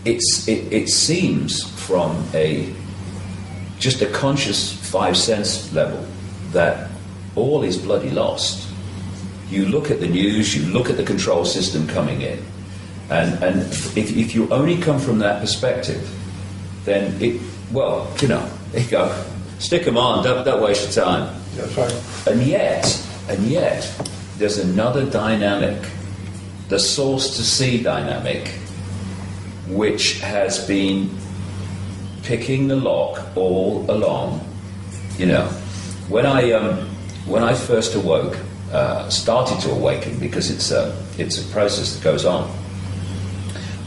it seems from just a conscious 5 sense level that all is bloody lost. You look at the news, you look at the control system coming in, and if you only come from that perspective, then there you go. Stick them on, don't waste your time. That's right. And yet, there's another dynamic, the source to see dynamic, which has been picking the lock all along. When I first awoke, started to awaken, because it's a process that goes on.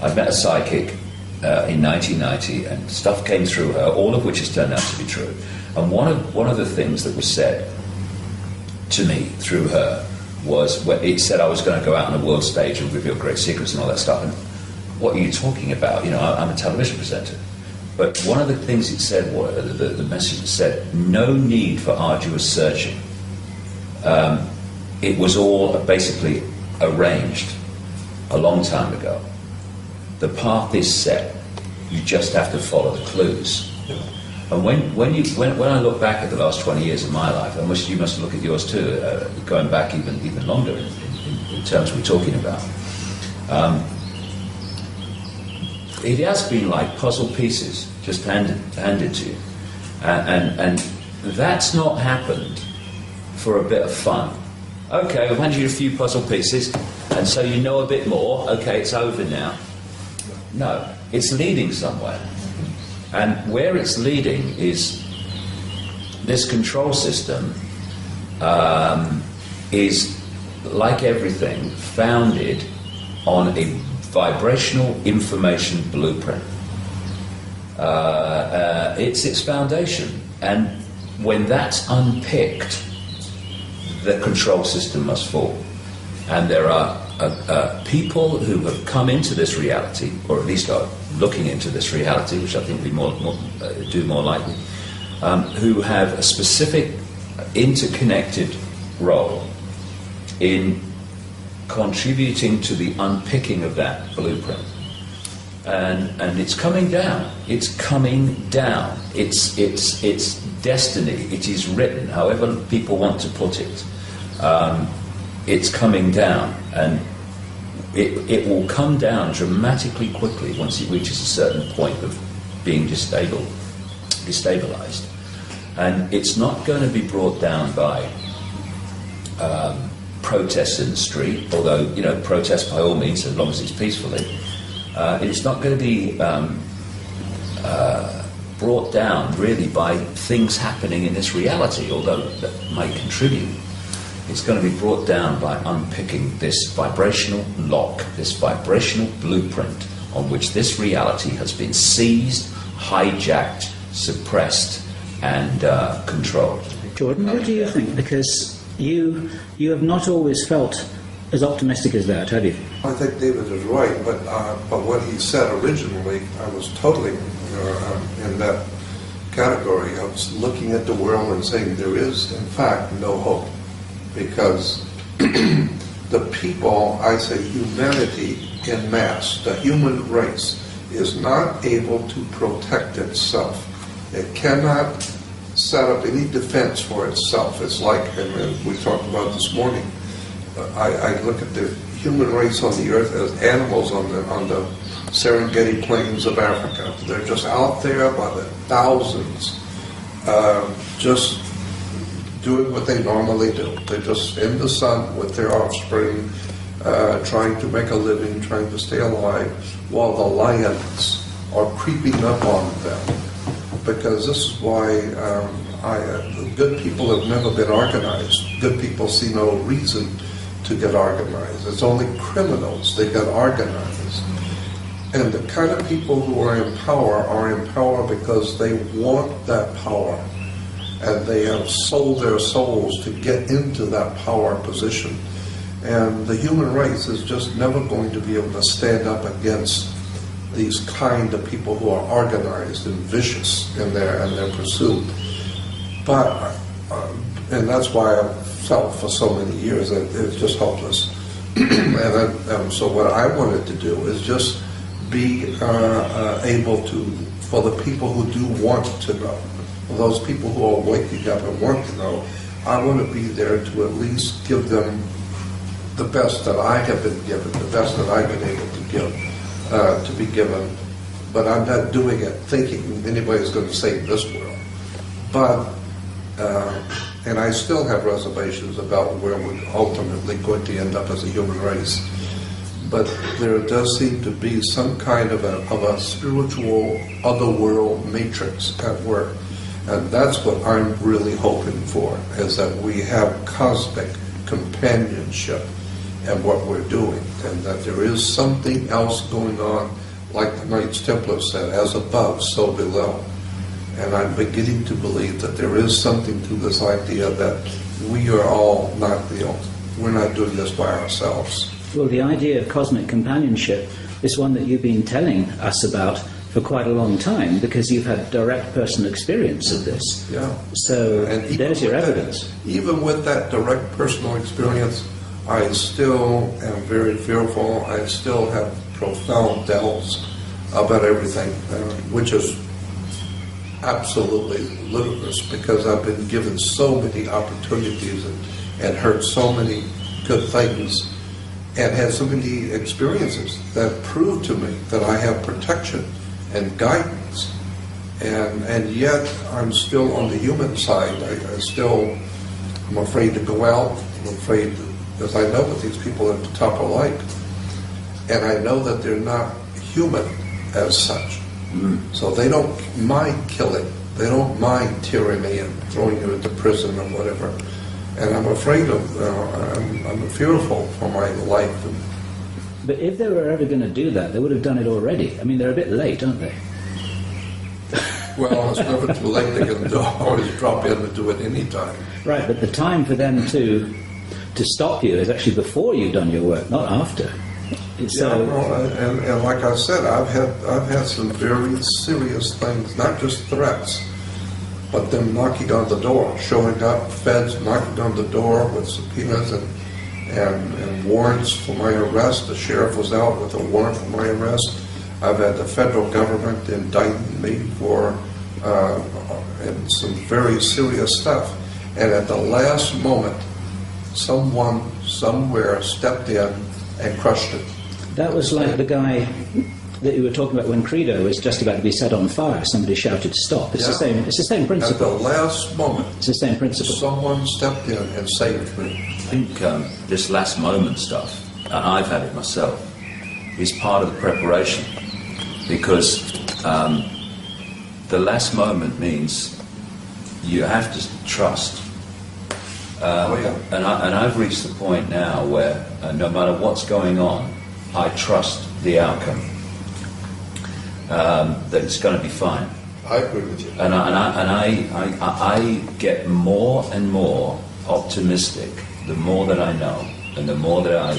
I met a psychic in 1990, and stuff came through her, all of which has turned out to be true. And one of the things that was said to me through her was, it said I was going to go out on a world stage and reveal great secrets and all that stuff. And what are you talking about? I'm a television presenter. But one of the things it said, the message said, no need for arduous searching. It was all basically arranged a long time ago. The path is set. You just have to follow the clues. And when I look back at the last 20 years of my life, and you must look at yours too, going back even longer in terms we're talking about, it has been like puzzle pieces just handed to you, and that's not happened for a bit of fun. Okay, we've handed you a few puzzle pieces, and so you know a bit more. Okay, it's over now. No, it's leading somewhere. And where it's leading is this control system is, like everything, founded on a vibrational information blueprint. It's its foundation. And when that's unpicked, the control system must fall. And there are people who have come into this reality, or at least are looking into this reality, which I think we do more likely, who have a specific interconnected role in contributing to the unpicking of that blueprint. And it's coming down. It's coming down. It's destiny. It is written, however people want to put it. It's coming down, and it will come down dramatically quickly once it reaches a certain point of being destabilized. And it's not going to be brought down by protests in the street, although, protest by all means, as long as it's peacefully. It's not going to be brought down really by things happening in this reality, although that might contribute. It's going to be brought down by unpicking this vibrational lock, this vibrational blueprint on which this reality has been seized, hijacked, suppressed, and controlled. Jordan, what do you think? Because you have not always felt as optimistic as that, have you? I think David is right, but what he said originally, I was totally in that category. I was looking at the world and saying there is, in fact, no hope. Because the people, I say humanity in mass, the human race, is not able to protect itself. It cannot set up any defense for itself. It's like, and we talked about this morning, I look at the human race on the earth as animals on the Serengeti plains of Africa. They're just out there by the thousands, just doing what they normally do. They're just in the sun with their offspring, trying to make a living, trying to stay alive, while the lions are creeping up on them. Because this is why good people have never been organized. Good people see no reason to get organized. It's only criminals that get organized. And the kind of people who are in power because they want that power. And they have sold their souls to get into that power position. And the human race is just never going to be able to stand up against these kind of people who are organized and vicious in their pursuit. But, and that's why I felt for so many years that it's just hopeless. And so what I wanted to do is just be able to, for the people who do want to know, for those people who are waking up and want to know, I want to be there to at least give them the best that I have been given, the best that I've been able to give, to be given. But I'm not doing it thinking anybody's going to save this world. But, and I still have reservations about where we're ultimately going to end up as a human race. But there does seem to be some kind of a spiritual otherworld matrix at work. And that's what I'm really hoping for, is that we have cosmic companionship in what we're doing, and that there is something else going on, like the Knights Templar said, as above, so below. And I'm beginning to believe that there is something to this idea that we are all we're not doing this by ourselves. Well, the idea of cosmic companionship is one that you've been telling us about for quite a long time, because you've had direct personal experience of this. Yeah. So there's your evidence. Even with that direct personal experience, I still am very fearful. I still have profound doubts about everything, which is absolutely ludicrous, because I've been given so many opportunities and heard so many good things and had so many experiences that prove to me that I have protection and guidance, and yet I'm still on the human side. I'm afraid to go out. I'm afraid, because I know what these people at the top are like, and I know that they're not human as such. So they don't mind killing. They don't mind tyranny and throwing you into prison or whatever. And I'm afraid of. I'm fearful for my life. But if they were ever going to do that, they would have done it already. I mean, they're a bit late, aren't they? Well, it's never too late. They can always drop in and do it any time. Right, but the time for them to stop you is actually before you've done your work, not after. So, yeah, well, and like I said, I've had some very serious things, not just threats, but them knocking on the door, showing up, feds knocking on the door with subpoenas and warrants for my arrest. The sheriff was out with a warrant for my arrest. I've had the federal government indicting me for and some very serious stuff. And at the last moment, someone somewhere stepped in and crushed it. That was like the guy that you were talking about when Credo was just about to be set on fire. Somebody shouted to stop. It's the same. It's the same principle. At the last moment, it's the same principle. Someone stepped in and saved me. I think this last moment stuff, and I've had it myself, is part of the preparation, because the last moment means you have to trust. And I've reached the point now where no matter what's going on, I trust the outcome, that it's going to be fine. I agree with you. And I get more and more optimistic the more that I know, and the more that I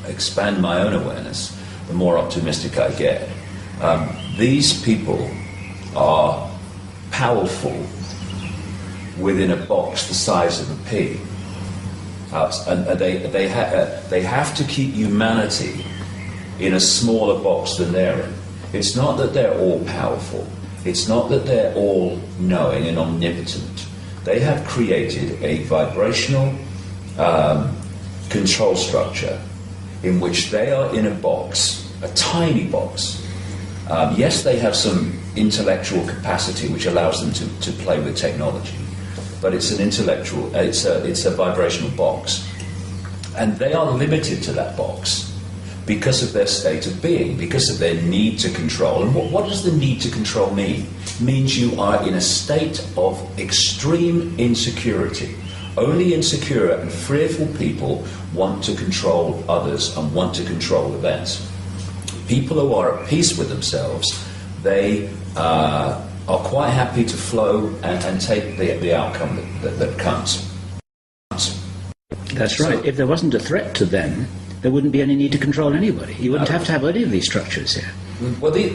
expand my own awareness, the more optimistic I get. These people are powerful within a box the size of a pea. And they have to keep humanity in a smaller box than they're in. It's not that they're all powerful. It's not that they're all knowing and omnipotent. They have created a vibrational control structure in which they are in a box, a tiny box. Yes, they have some intellectual capacity which allows them to play with technology, but it's an intellectual, it's a vibrational box. And they are limited to that box because of their state of being, because of their need to control. And what does the need to control mean? It means you are in a state of extreme insecurity. Only insecure and fearful people want to control others and want to control events. People who are at peace with themselves, they are quite happy to flow and take the outcome that comes. That's right. If there wasn't a threat to them, there wouldn't be any need to control anybody. You wouldn't have to have any of these structures here. Well, the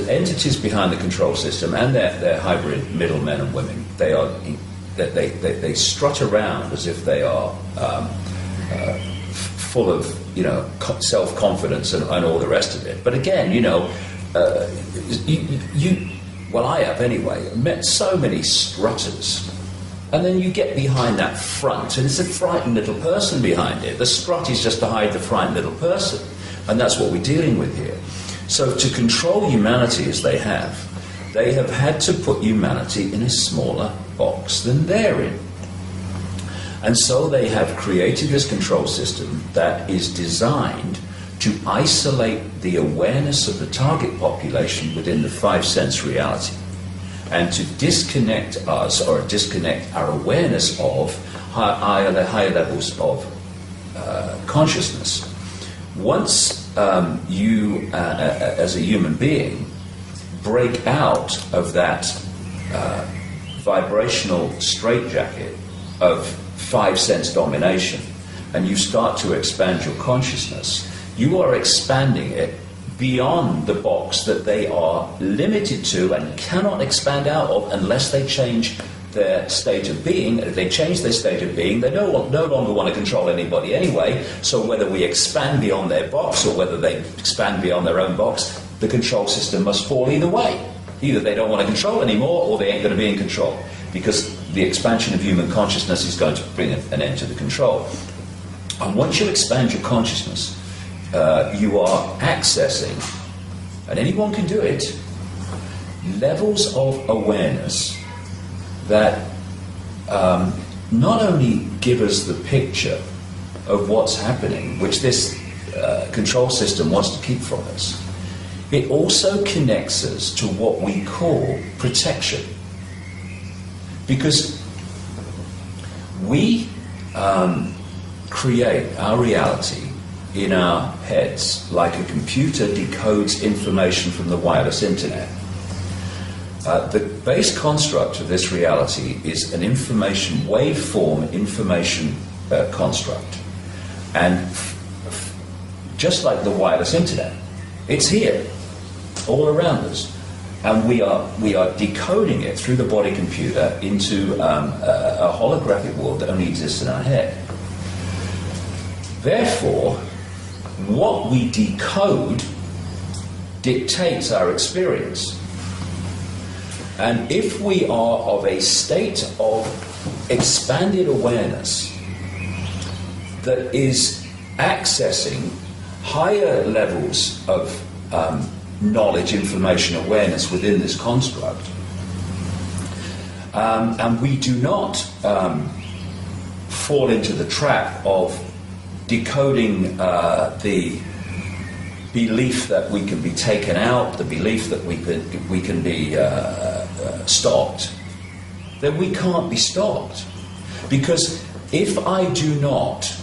entities behind the control system and their hybrid middlemen and women, they strut around as if they are full of self-confidence and all the rest of it. But again, well, I have anyway, met so many strutters. And then you get behind that front, and it's a frightened little person behind it. The strut is just to hide the frightened little person. And that's what we're dealing with here. So to control humanity as they have had to put humanity in a smaller box than they're in. And so they have created this control system that is designed to isolate the awareness of the target population within the five-sense reality, and to disconnect us, or disconnect our awareness of higher levels of consciousness. Once you, as a human being, break out of that vibrational straitjacket of five-sense domination, and you start to expand your consciousness, you are expanding it beyond the box that they are limited to and cannot expand out of unless they change their state of being. If they change their state of being, they no longer want to control anybody anyway, so whether we expand beyond their box or whether they expand beyond their own box, the control system must fall either way. Either they don't want to control anymore, or they ain't going to be in control, because the expansion of human consciousness is going to bring an end to the control. And once you expand your consciousness, you are accessing, and anyone can do it, levels of awareness that not only give us the picture of what's happening, which this control system wants to keep from us, it also connects us to what we call protection. Because we create our reality in our heads like a computer decodes information from the wireless internet. The base construct of this reality is an information waveform information construct. And just like the wireless internet, it's here, all around us. And we are decoding it through the body computer into a holographic world that only exists in our head. Therefore, what we decode dictates our experience. And if we are of a state of expanded awareness that is accessing higher levels of knowledge, information, awareness within this construct, and we do not fall into the trap of decoding the belief that we can be taken out, the belief that we can be stopped, then we can't be stopped. Because if I do not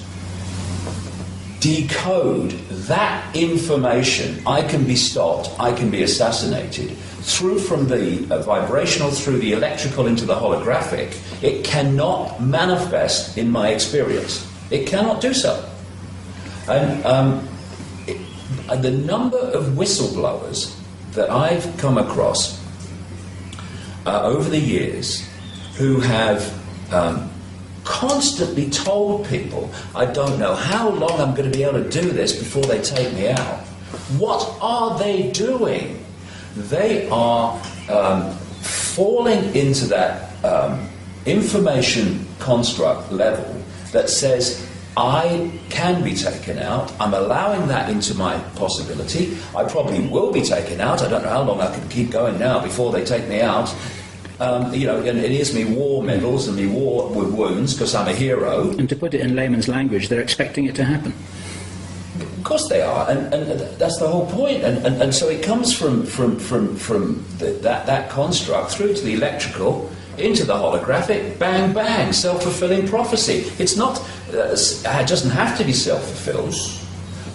decode that information, I can be stopped, I can be assassinated. Through from the vibrational, through the electrical into the holographic, it cannot manifest in my experience. It cannot do so. And the number of whistleblowers that I've come across over the years who have constantly told people, I don't know how long I'm going to be able to do this before they take me out. What are they doing? They are falling into that information construct level that says, I can be taken out. I'm allowing that into my possibility. I probably will be taken out. I don't know how long I can keep going now before they take me out. And it is me war medals and me war with wounds because I'm a hero. And to put it in layman's language, they're expecting it to happen. Of course they are, and that's the whole point. And so it comes from that construct through to the electrical, into the holographic, bang, bang, self-fulfilling prophecy. It's not, it doesn't have to be self-fulfilled,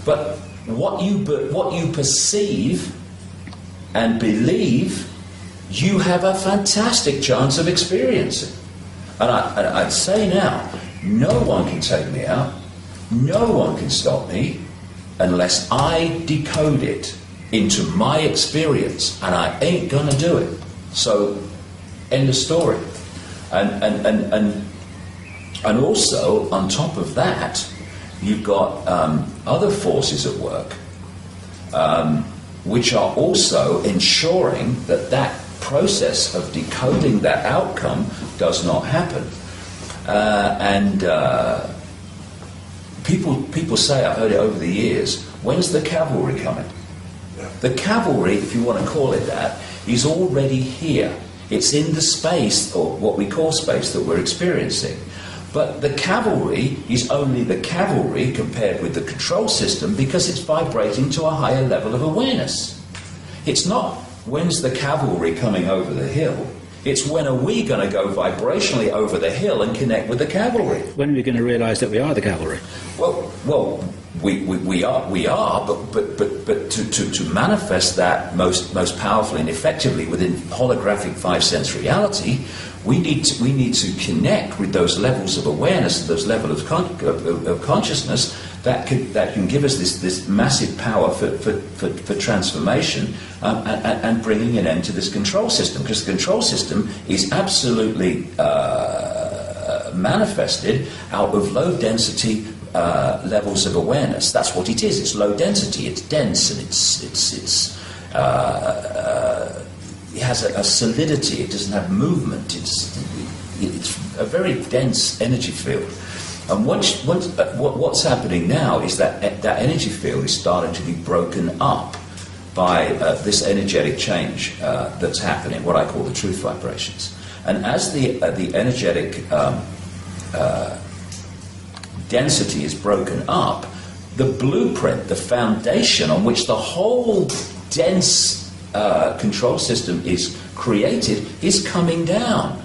but what you perceive and believe, you have a fantastic chance of experiencing. And I'd say now, no one can take me out, no one can stop me, unless I decode it into my experience, and I ain't gonna do it. So, end of story. And also, on top of that, you've got other forces at work which are also ensuring that that process of decoding that outcome does not happen. People say, I've heard it over the years, when's the cavalry coming? Yeah. The cavalry, if you want to call it that, is already here. It's in the space, or what we call space, that we're experiencing. But the cavalry is only the cavalry compared with the control system because it's vibrating to a higher level of awareness. It's not, when's the cavalry coming over the hill? It's when are we going to go vibrationally over the hill and connect with the cavalry? When are we going to realise that we are the cavalry? Well, we are, but to manifest that most powerfully and effectively within holographic five-sense reality, we need to connect with those levels of awareness, those levels of consciousness that can give us this massive power for transformation and bringing an end to this control system, because the control system is absolutely manifested out of low density levels of awareness. That's what it is. It's low density. It's dense, and it has a solidity. It doesn't have movement. It's a very dense energy field. And what's happening now is that energy field is starting to be broken up by this energetic change that's happening, what I call the truth vibrations. And as the energetic density is broken up, the blueprint, the foundation on which the whole dense control system is created is coming down.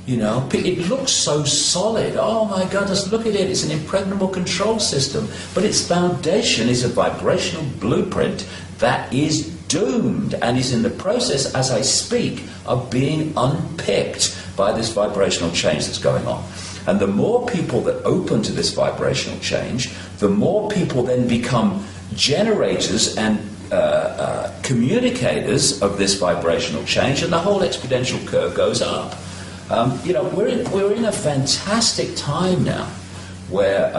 You know, it looks so solid. Oh my God, just look at it. It's an impregnable control system. But its foundation is a vibrational blueprint that is doomed and is in the process, as I speak, of being unpicked by this vibrational change that's going on. And the more people that open to this vibrational change, the more people then become generators and communicators of this vibrational change, and the whole exponential curve goes up. We're in a fantastic time now where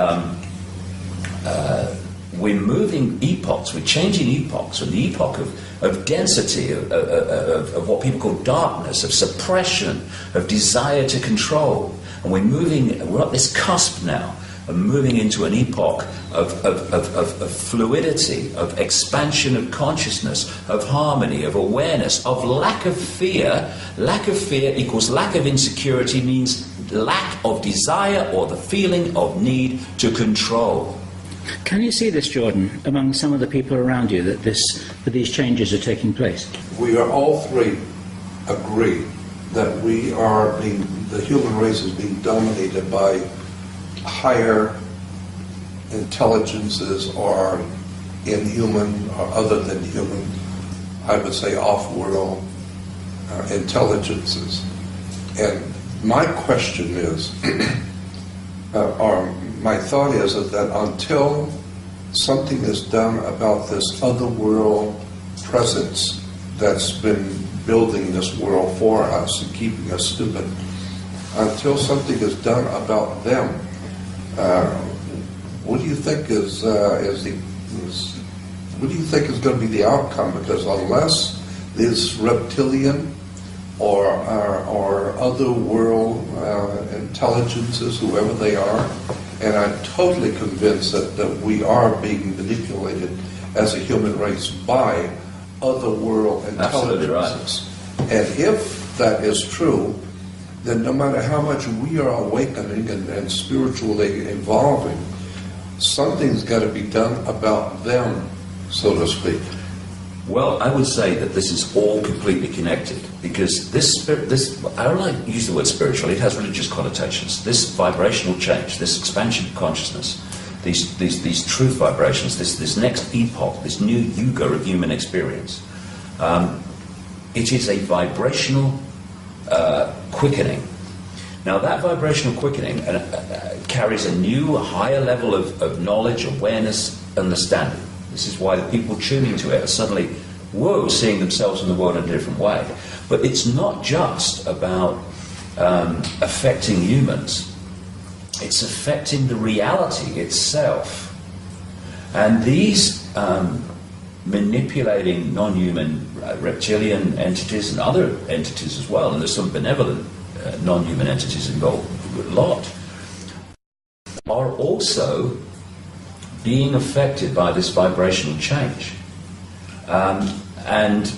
we're moving epochs, we're changing epochs from the epoch of density, of what people call darkness, of suppression, of desire to control. And we're at this cusp now of moving into an epoch of fluidity, of expansion of consciousness, of harmony, of awareness, of lack of fear. Lack of fear equals lack of insecurity, means lack of desire or the feeling of need to control. Can you see this, Jordan, among some of the people around you, that these changes are taking place? We are all three agree that the human race is being dominated by higher intelligences or inhuman or other than human, I would say off-world intelligences. And my question is, or my thought is that until something is done about this other world presence that's been building this world for us and keeping us stupid, until something is done about them, what do you think is going to be the outcome? Because unless this reptilian or other world intelligences, whoever they are, and I'm totally convinced that we are being manipulated as a human race by other world intelligences. Right. And if that is true, then no matter how much we are awakening and spiritually evolving, something's got to be done about them, so to speak. Well, I would say that this is all completely connected, because this I don't like to use the word spiritual, it has religious connotations. This vibrational change, this expansion of consciousness, these truth vibrations, this next epoch, this new yuga of human experience, it is a vibrational quickening. Now that vibrational quickening carries a new, higher level of knowledge, awareness, understanding. This is why the people tuning to it are suddenly, whoa, seeing themselves in the world in a different way. But it's not just about affecting humans. it's affecting the reality itself. And these manipulating non-human reptilian entities and other entities as well, and there's some benevolent non-human entities involved a lot, are also being affected by this vibrational change. And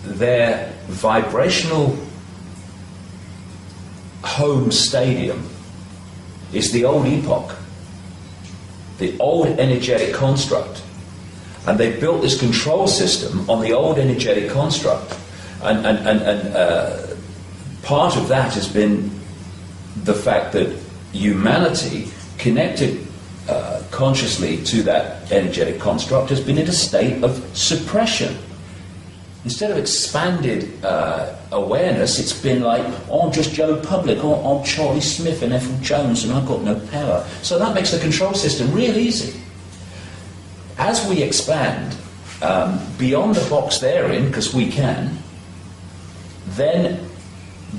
their vibrational home stadium is the old epoch, the old energetic construct. And they built this control system on the old energetic construct. And part of that has been the fact that humanity, connected consciously to that energetic construct, has been in a state of suppression. Instead of expanded awareness, it's been like, oh, I'm just Joe Public, or I'm Charlie Smith and Ethel Jones, and I've got no power. So that makes the control system real easy. As we expand beyond the box they're in, because we can, then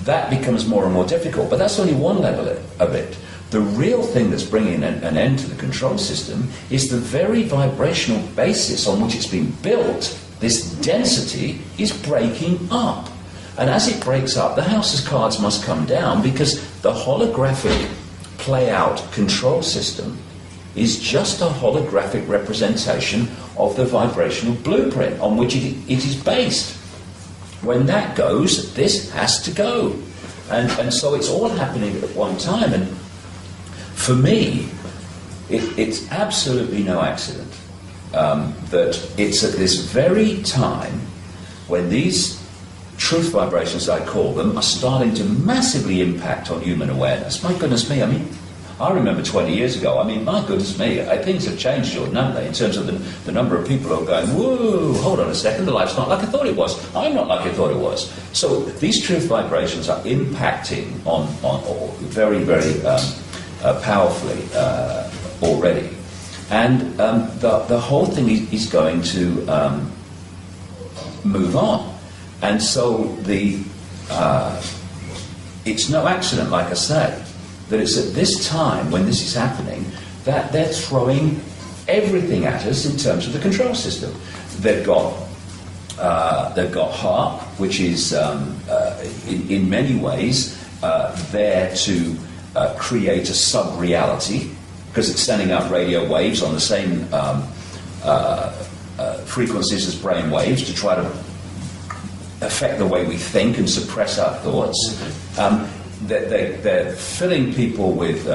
that becomes more and more difficult. But that's only one level of it. The real thing that's bringing an end to the control system is the very vibrational basis on which it's been built. This density is breaking up. And as it breaks up, the house of cards must come down, because the holographic play-out control system is just a holographic representation of the vibrational blueprint on which it is based. When that goes, this has to go. And so it's all happening at one time. And for me, it's absolutely no accident that it's at this very time when these truth vibrations, I call them, are starting to massively impact on human awareness. My goodness me, I mean, I remember 20 years ago, I mean, my goodness me, things have changed, Jordan, haven't they, in terms of the number of people who are going, whoa, hold on a second, the life's not like I thought it was. I'm not like I thought it was. So these truth vibrations are impacting on very, very powerfully already. And the whole thing is going to move on. And so it's no accident, like I say, that it's at this time when this is happening that they're throwing everything at us in terms of the control system. They've got HARP, which is in many ways there to create a sub-reality, because it's sending out radio waves on the same frequencies as brain waves to try to affect the way we think and suppress our thoughts. They're filling people with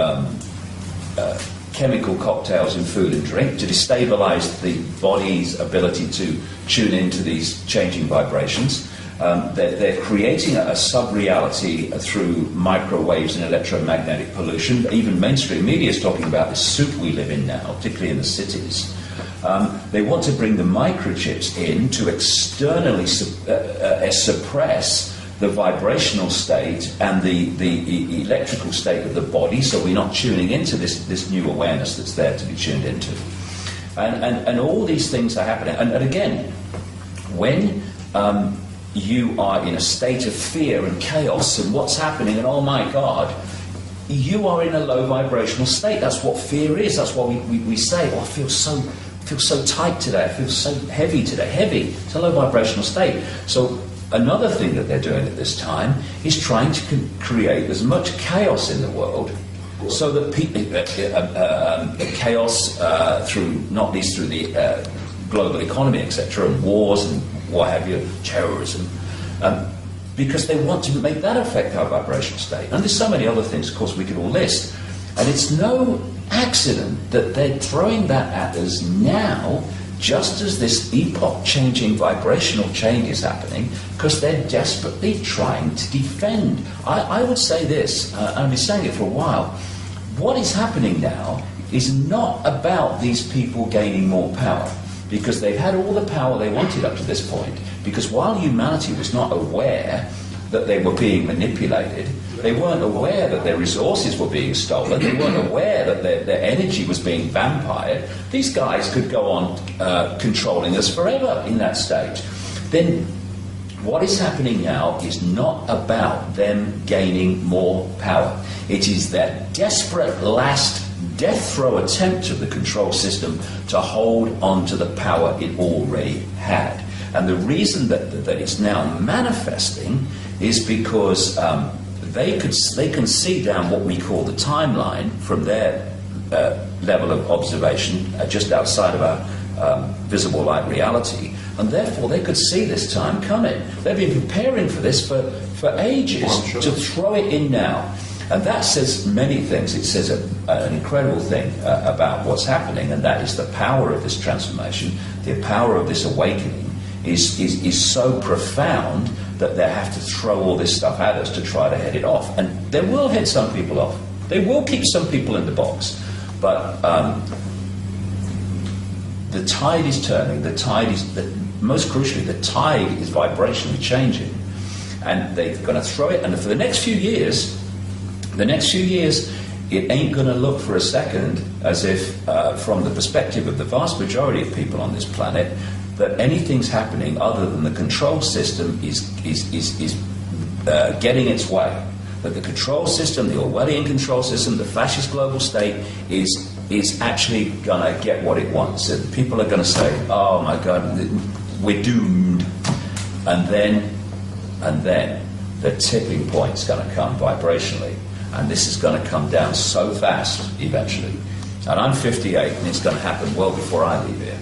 chemical cocktails in food and drink to destabilize the body's ability to tune into these changing vibrations. They're creating a sub-reality through microwaves and electromagnetic pollution. Even mainstream media is talking about this soup we live in now, particularly in the cities. They want to bring the microchips in to externally suppress the vibrational state and the electrical state of the body, so we're not tuning into this new awareness that's there to be tuned into. And all these things are happening. And again, when you are in a state of fear and chaos and what's happening and oh my God, you are in a low vibrational state. That's what fear is. That's why we say, oh, I feel so tight today, I feel so heavy today. Heavy, it's a low vibrational state. So another thing that they're doing at this time is trying to create as much chaos in the world, so that people, chaos through, not least through the global economy, etc., and wars and what have you, terrorism, because they want to make that affect our vibrational state. And there's so many other things, of course, we could all list. And it's no accident that they're throwing that at us now, just as this epoch-changing vibrational change is happening, because they're desperately trying to defend. I would say this, and I've been saying it for a while, what is happening now is not about these people gaining more power, because they've had all the power they wanted up to this point, because while humanity was not aware that they were being manipulated, they weren't aware that their resources were being stolen, they weren't aware that their energy was being vampired, these guys could go on controlling us forever in that state. Then what is happening now is not about them gaining more power. It is their desperate last death throw attempt of the control system to hold on to the power it already had. And the reason that it's now manifesting is because they can see down what we call the timeline from their level of observation just outside of our visible light reality, and therefore they could see this time coming. They've been preparing for this for ages, to throw it in now. And that says many things. It says an incredible thing about what's happening, and that is the power of this transformation, the power of this awakening is so profound that they have to throw all this stuff at us to try to head it off. And they will head some people off. They will keep some people in the box. But the tide is turning. Most crucially, the tide is vibrationally changing. And they're going to throw it. And for the next few years, it ain't going to look for a second as if, from the perspective of the vast majority of people on this planet, that anything's happening other than the control system is getting its way. That the control system, the Orwellian control system, the fascist global state is actually going to get what it wants. And people are going to say, oh my God, we're doomed. And then the tipping point's going to come vibrationally. And this is going to come down so fast eventually. And I'm 58, and it's going to happen well before I leave here.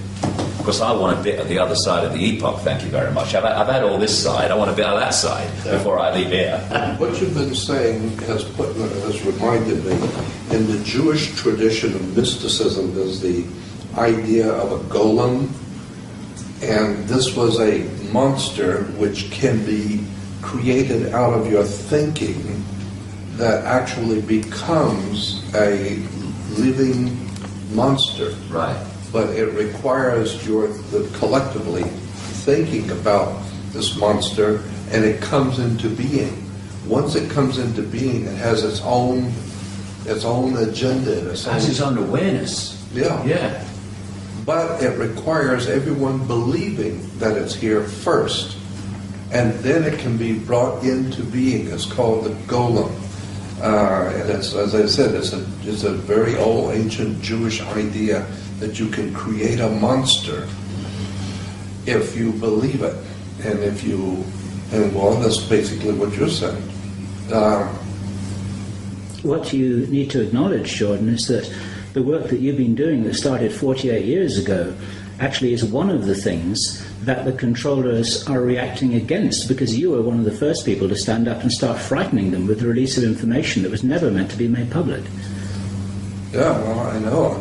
Because I want a bit of the other side of the epoch, thank you very much. I've had all this side, I want a bit of that side before I leave here. What you've been saying has reminded me, in the Jewish tradition of mysticism, there's the idea of a golem, and this was a monster which can be created out of your thinking that actually becomes a living monster. Right. But it requires the collectively thinking about this monster, and it comes into being. Once it comes into being, it has its own agenda. It has its own awareness. Yeah. But it requires everyone believing that it's here first, and then it can be brought into being. It's called the golem. And it's, as I said, it's a very old, ancient Jewish idea that you can create a monster if you believe it, and well, that's basically what you're saying. What you need to acknowledge, Jordan, is that the work that you've been doing that started 48 years ago actually is one of the things that the controllers are reacting against, because you were one of the first people to stand up and start frightening them with the release of information that was never meant to be made public. Yeah, well, I know.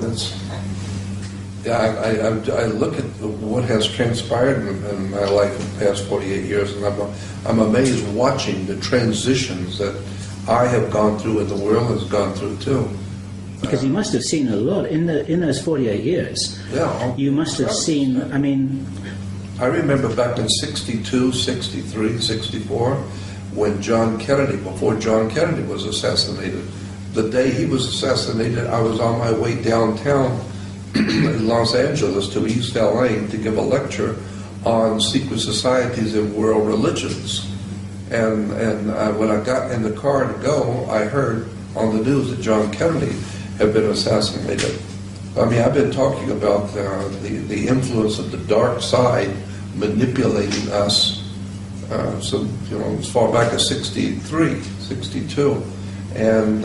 I look at what has transpired in my life in the past 48 years, and I'm amazed watching the transitions that I have gone through and the world has gone through too. Because you must have seen a lot in those 48 years. Yeah. You must have seen, I remember back in 62, 63, 64, when before John Kennedy was assassinated. The day he was assassinated, I was on my way downtown in Los Angeles to East LA to give a lecture on secret societies and world religions. And when I got in the car to go, I heard on the news that John Kennedy had been assassinated. I've been talking about the influence of the dark side manipulating us as far back as 63, 62. And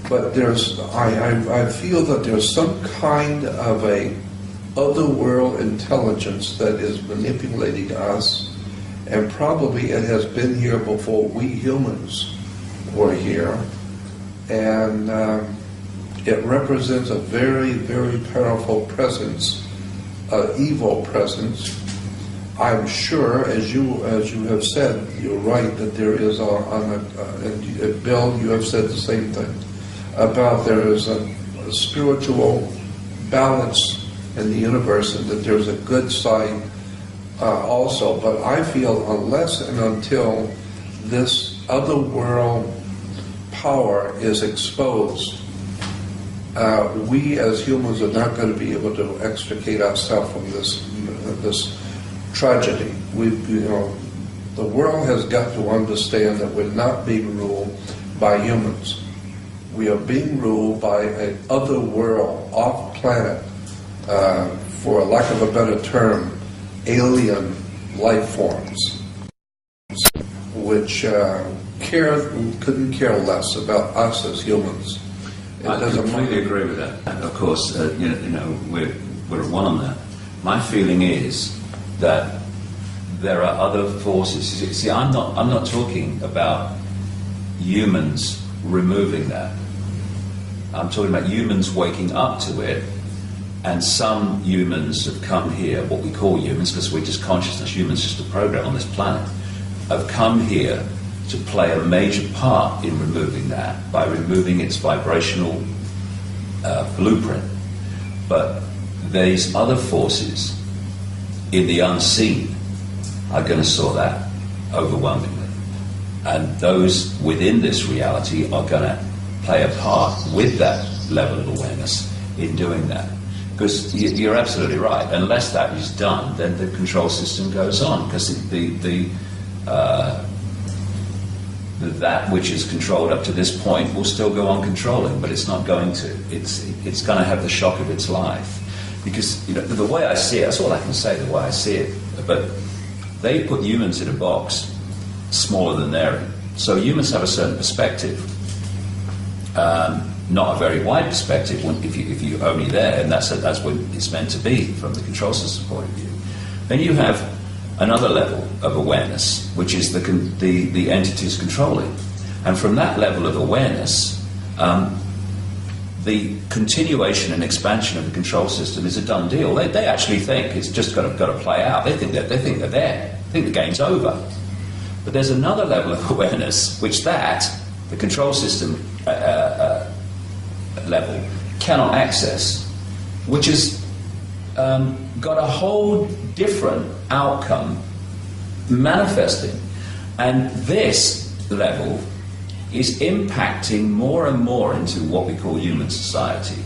but I feel that there's some kind of a otherworld intelligence that is manipulating us, and probably it has been here before we humans were here, and it represents a very, very powerful presence, evil presence. I'm sure, as you have said, you're right that there is and Bill, you have said the same thing about there is a spiritual balance in the universe, and that there's a good side also. But I feel unless and until this other world power is exposed, we as humans are not going to be able to extricate ourselves from this tragedy. The world has got to understand that we're not being ruled by humans. We are being ruled by an other world, off planet, for lack of a better term, alien life forms, which couldn't care less about us as humans. I completely agree with that. Of course, we're at one on that. My feeling is that there are other forces. See, I'm not talking about humans removing that. I'm talking about humans waking up to it, and some humans have come here, what we call humans, because we're just consciousness, humans just a program on this planet, have come here to play a major part in removing that, by removing its vibrational blueprint. But these other forces in the unseen are going to sort that overwhelmingly. And those within this reality are going to play a part with that level of awareness in doing that. Because you're absolutely right. Unless that is done, then the control system goes on. Because that which is controlled up to this point will still go on controlling, but it's not going to. It's going to have the shock of its life. Because the way I see it, that's all I can say, the way I see it. But they put humans in a box smaller than they're in. So humans have a certain perspective. Not a very wide perspective if you're only there, and that's what it's meant to be from the control system point of view. Then you have another level of awareness, which is the entities controlling. And from that level of awareness, the continuation and expansion of the control system is a done deal. They actually think it's just got to play out. They think they're there. They think the game's over. But there's another level of awareness, which the control system level cannot access, which has got a whole different outcome manifesting. And this level is impacting more and more into what we call human society.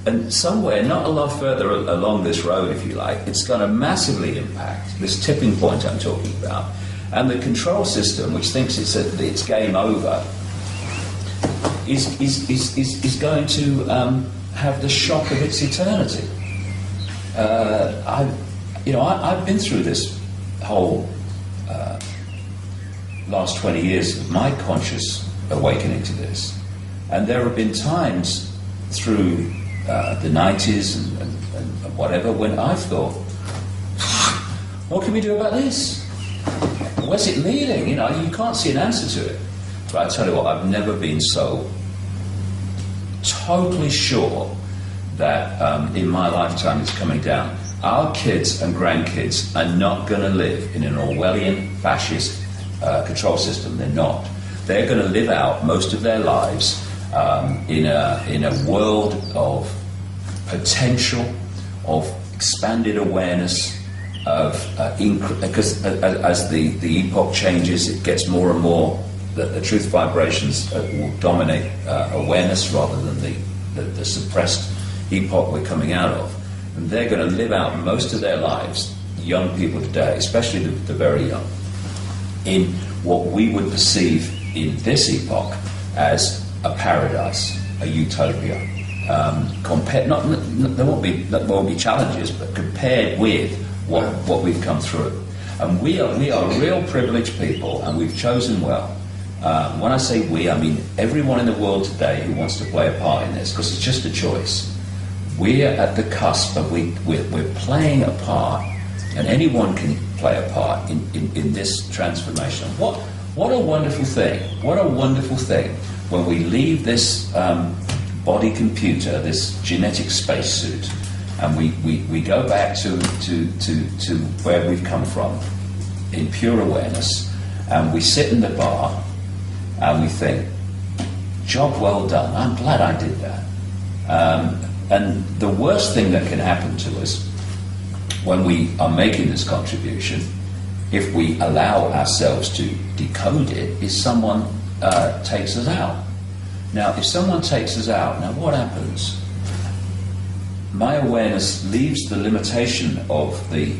And somewhere, not a lot further along this road, if you like, it's going to massively impact this tipping point I'm talking about. And the control system, which thinks it's game over, is going to have the shock of its eternity. I've been through this whole last 20 years of my conscious awakening to this, and there have been times through the 90s and whatever when I've thought, what can we do about this? Where's it leading? You can't see an answer to it. But I tell you what, I've never been so totally sure that in my lifetime it's coming down. Our kids and grandkids are not going to live in an Orwellian fascist control system. They're not. They're going to live out most of their lives in a world of potential, of expanded awareness, because as the epoch changes, it gets more and more that the truth vibrations will dominate awareness rather than the suppressed epoch we're coming out of. And they're going to live out most of their lives, young people today, especially the very young, in what we would perceive in this epoch as a paradise, a utopia. There won't be challenges, but compared with what we've come through. And we are real privileged people, and we've chosen well. When I say we, I mean everyone in the world today who wants to play a part in this, because it's just a choice. We're at the cusp of we're playing a part, and anyone can play a part in this transformation. What a wonderful thing! What a wonderful thing when we leave this body computer, this genetic spacesuit, and we go back to where we've come from in pure awareness, and we sit in the bar and we think, job well done, I'm glad I did that. And the worst thing that can happen to us when we are making this contribution, if we allow ourselves to decode it, is someone takes us out. Now, if someone takes us out, now what happens? My awareness leaves the limitation of the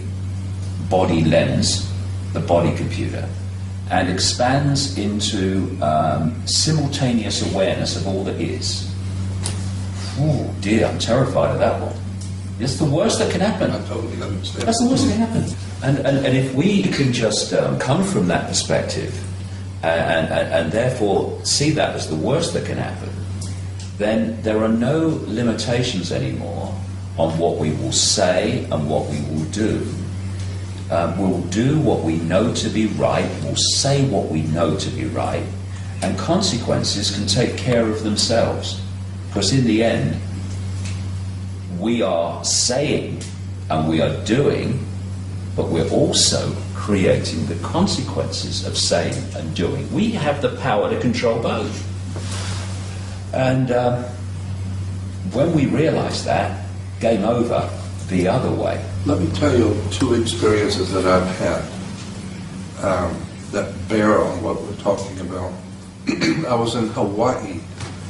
body lens, the body computer, and expands into simultaneous awareness of all that is. Oh dear, I'm terrified of that one. It's the worst that can happen. I totally understand. That's the worst that can happen. And if we can just come from that perspective and therefore see that as the worst that can happen, then there are no limitations anymore on what we will say and what we will do. We'll do what we know to be right, we'll say what we know to be right, and consequences can take care of themselves. Because in the end, we are saying and we are doing, but we're also creating the consequences of saying and doing. We have the power to control both. And when we realize that, game over the other way. Let me tell you two experiences that I've had that bear on what we're talking about. I was in Hawaii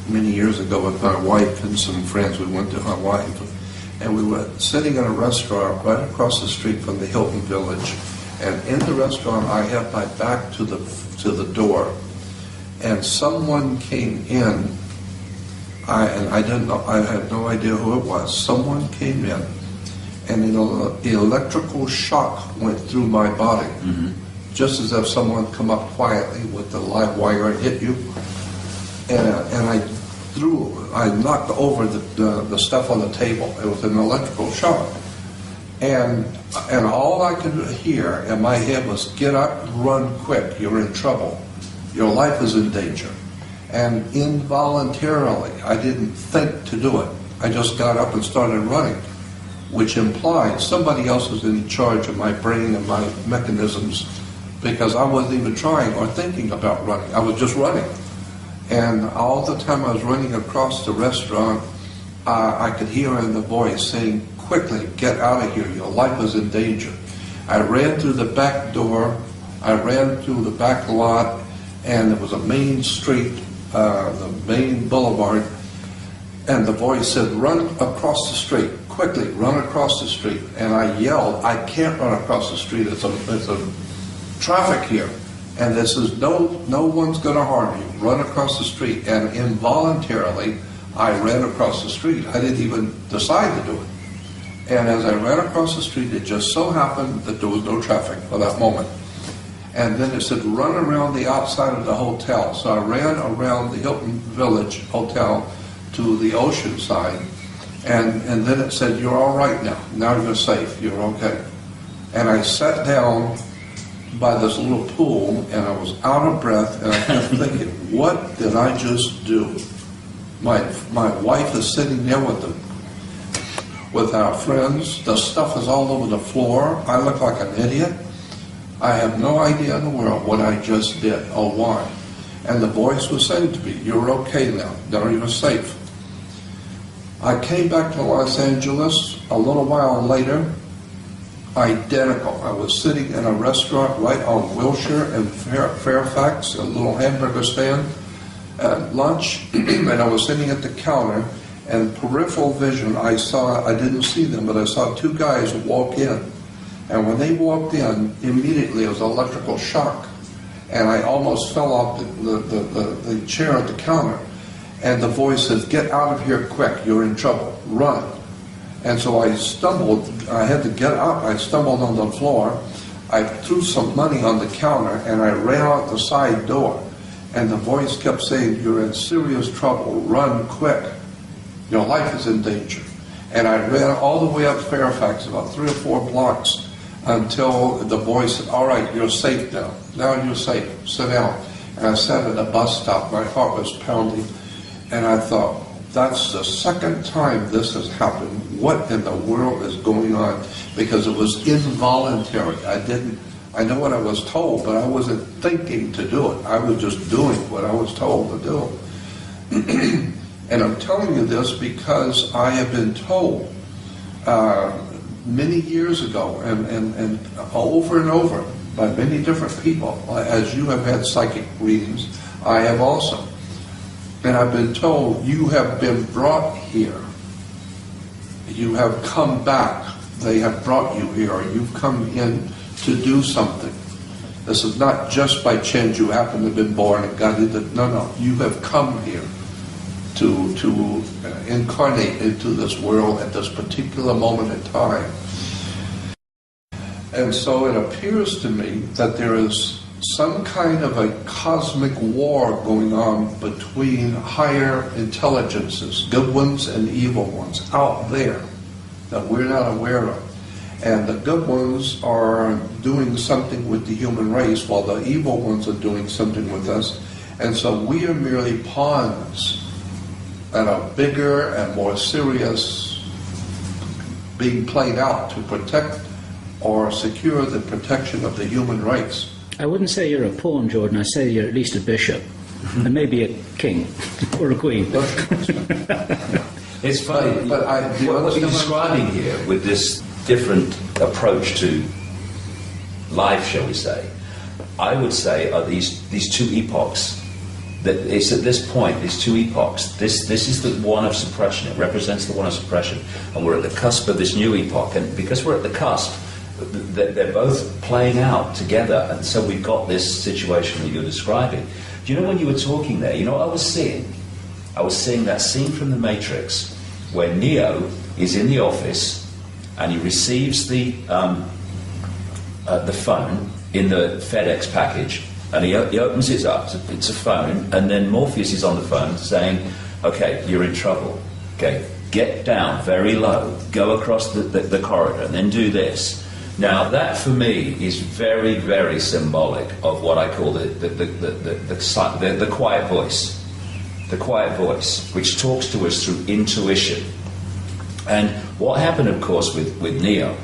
many years ago with my wife and some friends. We went to Hawaii, and we were sitting in a restaurant right across the street from the Hilton Village. And in the restaurant, I had my back to the door, and someone came in. I didn't know. I had no idea who it was. Someone came in, and the electrical shock went through my body, just as if someone come up quietly with the live wire and hit you. And I knocked over the stuff on the table. It was an electrical shock, and all I could hear in my head was, "Get up, run quick! You're in trouble. Your life is in danger." And involuntarily, I didn't think to do it. I just got up and started running, which implied somebody else was in charge of my brain and my mechanisms, because I wasn't even trying or thinking about running. I was just running. And all the time I was running across the restaurant, I could hear in the voice saying, "Quickly, get out of here. Your life is in danger." I ran through the back door. I ran through the back lot, and there was a main street, the main boulevard, and the voice said, "Run across the street. Quickly, run across the street." And I yelled, "I can't run across the street. It's a traffic here. And this is no one's going to harm you. Run across the street." And involuntarily, I ran across the street. I didn't even decide to do it. And as I ran across the street, it just so happened that there was no traffic for that moment. And then it said, "Run around the outside of the hotel." So I ran around the Hilton Village Hotel to the ocean side. And then it said, "You're all right now. Now you're safe. You're okay." And I sat down by this little pool, and I was out of breath, and I kept thinking, what did I just do? My wife is sitting there with our friends. The stuff is all over the floor. I look like an idiot. I have no idea in the world what I just did or why. And the voice was saying to me, "You're okay now. Now you're safe." I came back to Los Angeles a little while later. Identical. I was sitting in a restaurant right on Wilshire and Fairfax, a little hamburger stand at lunch, and I was sitting at the counter, and peripheral vision, I didn't see them, but I saw two guys walk in. And when they walked in, immediately it was an electrical shock, and I almost fell off the chair at the counter. And the voice said, "Get out of here quick, you're in trouble, run." And so I stumbled, I had to get up, I stumbled on the floor, I threw some money on the counter, and I ran out the side door. And the voice kept saying, "You're in serious trouble, run quick, your life is in danger." And I ran all the way up Fairfax, about 3 or 4 blocks, until the voice said, "All right, you're safe now. Now you're safe, sit down." And I sat at a bus stop, my heart was pounding, and I thought, that's the second time this has happened. What in the world is going on? Because it was involuntary. I know what I was told, but I wasn't thinking to do it. I was just doing what I was told to do. And I'm telling you this because I have been told many years ago and over by many different people, as you have had psychic readings, I have also. And I've been told, you have been brought here. You have come back. They have brought you here. You've come in to do something. This is not just by chance you happen to have been born and got into. No, you have come here to incarnate into this world at this particular moment in time. And so it appears to me that there is some kind of a cosmic war going on between higher intelligences, good ones and evil ones, out there that we're not aware of. And the good ones are doing something with the human race, while the evil ones are doing something with us. And so we are merely pawns at a bigger and more serious being played out to protect or secure the protection of the human race. I wouldn't say you're a pawn, Jordan. I say you're at least a bishop, and maybe a king or a queen. It's funny, but what you're describing here with this different approach to life, shall we say, I would say are these two epochs. That it's at this point, these two epochs. This is the one of suppression. It represents the one of suppression, and we're at the cusp of this new epoch. And because we're at the cusp, they're both playing out together, and so we've got this situation that you're describing. Do you know, when you were talking there, you know what I was seeing? I was seeing that scene from The Matrix where Neo is in the office and he receives the phone in the FedEx package, and he opens it up. It's a phone, and then Morpheus is on the phone saying, "Okay, you're in trouble. Okay, get down very low, go across the corridor, and then do this." Now, that for me is very, very symbolic of what I call the quiet voice. The quiet voice, which talks to us through intuition. And what happened, of course, with Neo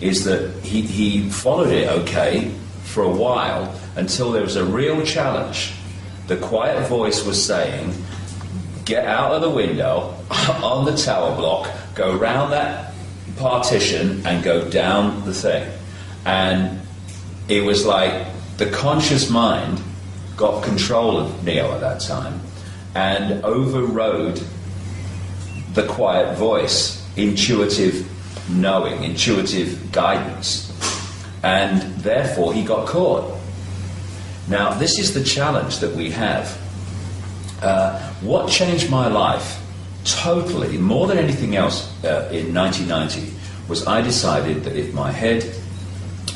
is that he followed it okay for a while until there was a real challenge. The quiet voice was saying, get out of the window on the tower block, go round that partition and go down the thing. And it was like the conscious mind got control of Neo at that time and overrode the quiet voice, intuitive knowing, intuitive guidance, and therefore he got caught. Now, this is the challenge that we have. What changed my life totally, more than anything else, in 1990, was I decided that if my head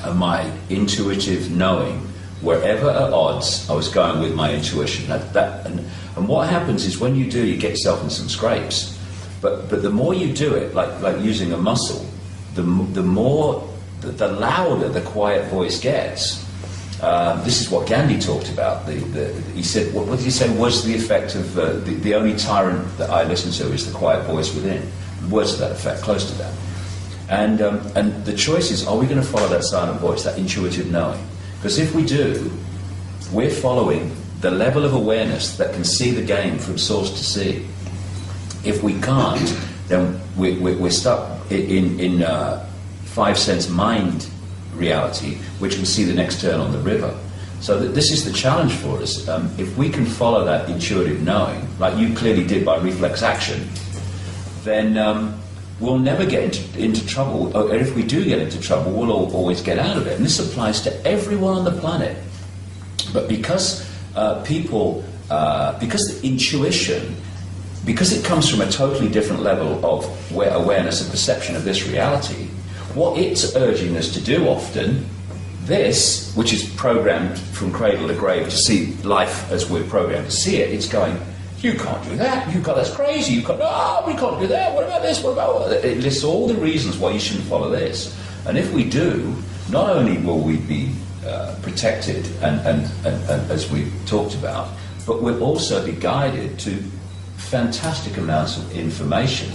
and my intuitive knowing were ever at odds, I was going with my intuition. And what happens is when you do, you get yourself in some scrapes. But the more you do it, like using a muscle, the louder the quiet voice gets. This is what Gandhi talked about. He said, what did he say was the effect of the only tyrant that I listen to is the quiet voice within. Words to that effect, close to that. And the choice is, are we going to follow that silent voice, that intuitive knowing? Because if we do, we're following the level of awareness that can see the game from source to sea. If we can't, then we're stuck in five sense mind reality, which will see the next turn on the river. So this is the challenge for us. If we can follow that intuitive knowing, like you clearly did by reflex action, then we'll never get into trouble. Or if we do get into trouble, we'll always get out of it. And this applies to everyone on the planet. But because because the intuition, because it comes from a totally different level of awareness and perception of this reality, what it's urging us to do often, this, which is programmed from cradle to grave to see life as we're programmed to see it, it's going, you can't do that, that's crazy, we can't do that, what about this, what about that? It lists all the reasons why you shouldn't follow this. And if we do, not only will we be protected and as we talked about, but we'll also be guided to fantastic amounts of information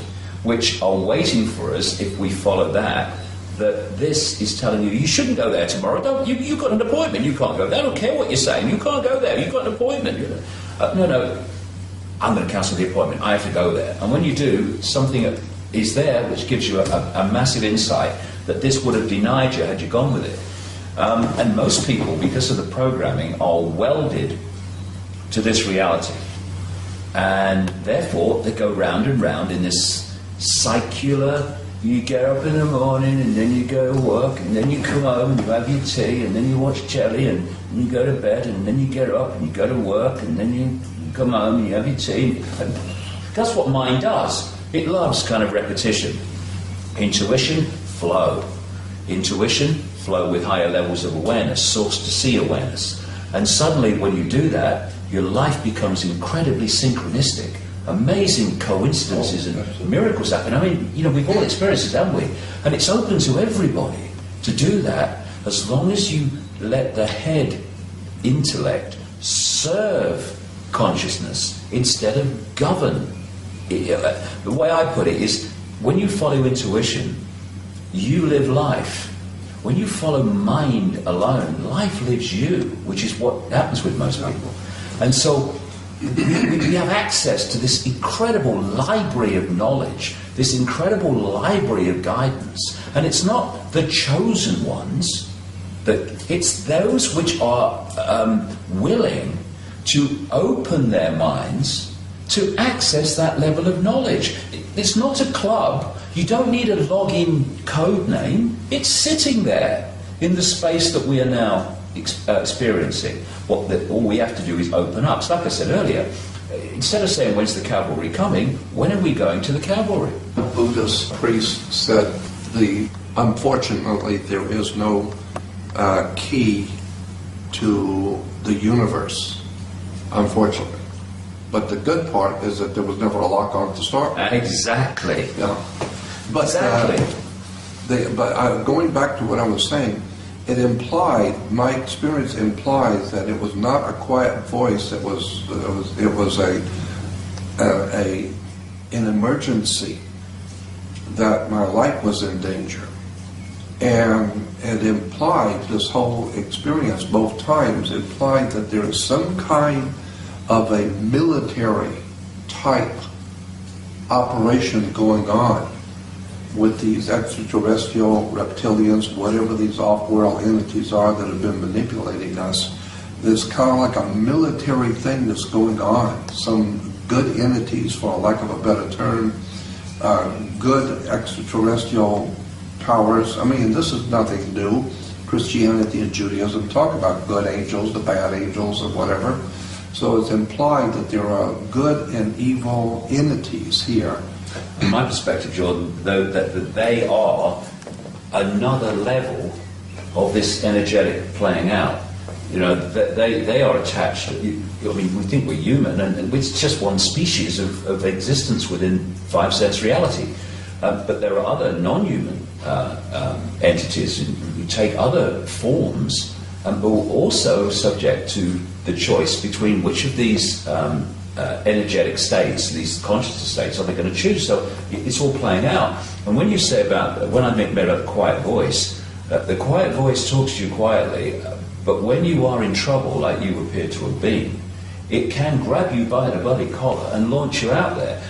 which are waiting for us if we follow that this is telling you, you shouldn't go there tomorrow. You've got an appointment. You can't go there. I don't care what you're saying. You can't go there. You've got an appointment. No, I'm going to cancel the appointment. I have to go there. And when you do, something is there which gives you a massive insight that this would have denied you had you gone with it. And most people, because of the programming, are welded to this reality. And therefore, they go round and round in this circular. You get up in the morning and then you go to work and then you come home and you have your tea and then you watch telly and and you go to bed, and then you get up, and you go to work, and then you come home, and you have your tea. And that's what mind does. It loves kind of repetition. Intuition, flow. Intuition, flow with higher levels of awareness, source to see awareness. And suddenly when you do that, your life becomes incredibly synchronistic. Amazing coincidences and miracles happen. I mean, we've all experienced it, haven't we? And it's open to everybody to do that as long as you let the head intellect serve consciousness instead of govern. The way I put it is, when you follow intuition, you live life. When you follow mind alone, life lives you, which is what happens with most people. And so we have access to this incredible library of knowledge, this incredible library of guidance. And it's not the chosen ones, it's those which are willing to open their minds to access that level of knowledge. It's not a club. You don't need a login code name. It's sitting there in the space that we are now experiencing. All we have to do is open up. So like I said earlier, instead of saying, when's the cavalry coming, when are we going to the cavalry? The Buddhist priest said, unfortunately, there is no key to the universe, unfortunately. But the good part is that there was never a lock on to start with. Exactly. Yeah. But, exactly. Going back to what I was saying, my experience implies that it was not a quiet voice. It was an emergency, that my life was in danger, and it implied, this whole experience both times implied, that there is some kind of a military type operation going on with these extraterrestrial reptilians, whatever these off-world entities are that have been manipulating us. There's kind of like a military thing that's going on. Some good entities, for lack of a better term, good extraterrestrial powers. I mean, this is nothing new. Christianity and Judaism talk about good angels, the bad angels, or whatever. So it's implied that there are good and evil entities here. From my perspective, Jordan, though, that they are another level of this energetic playing out. They are attached. We think we're human, and it's just one species of existence within five-sense reality. But there are other non-human entities who take other forms, and who are also subject to the choice between which of these energetic states, these consciousness states, are they going to choose. So it's all playing out. And when you say when I made about the quiet voice talks to you quietly, but when you are in trouble, like you appear to have been, it can grab you by the bloody collar and launch you out there.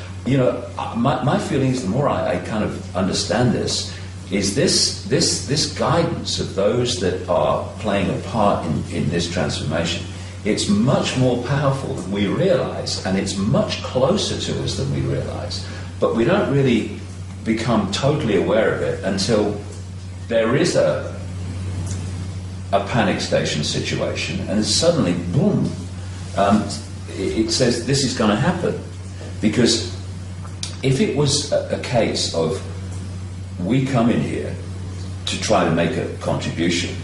My feeling is, the more I kind of understand this, is this guidance of those that are playing a part in this transformation. It's much more powerful than we realize, and it's much closer to us than we realize. But we don't really become totally aware of it until there is a panic station situation, and suddenly, boom, it says this is going to happen. Because if it was a case of we come in here to try to make a contribution,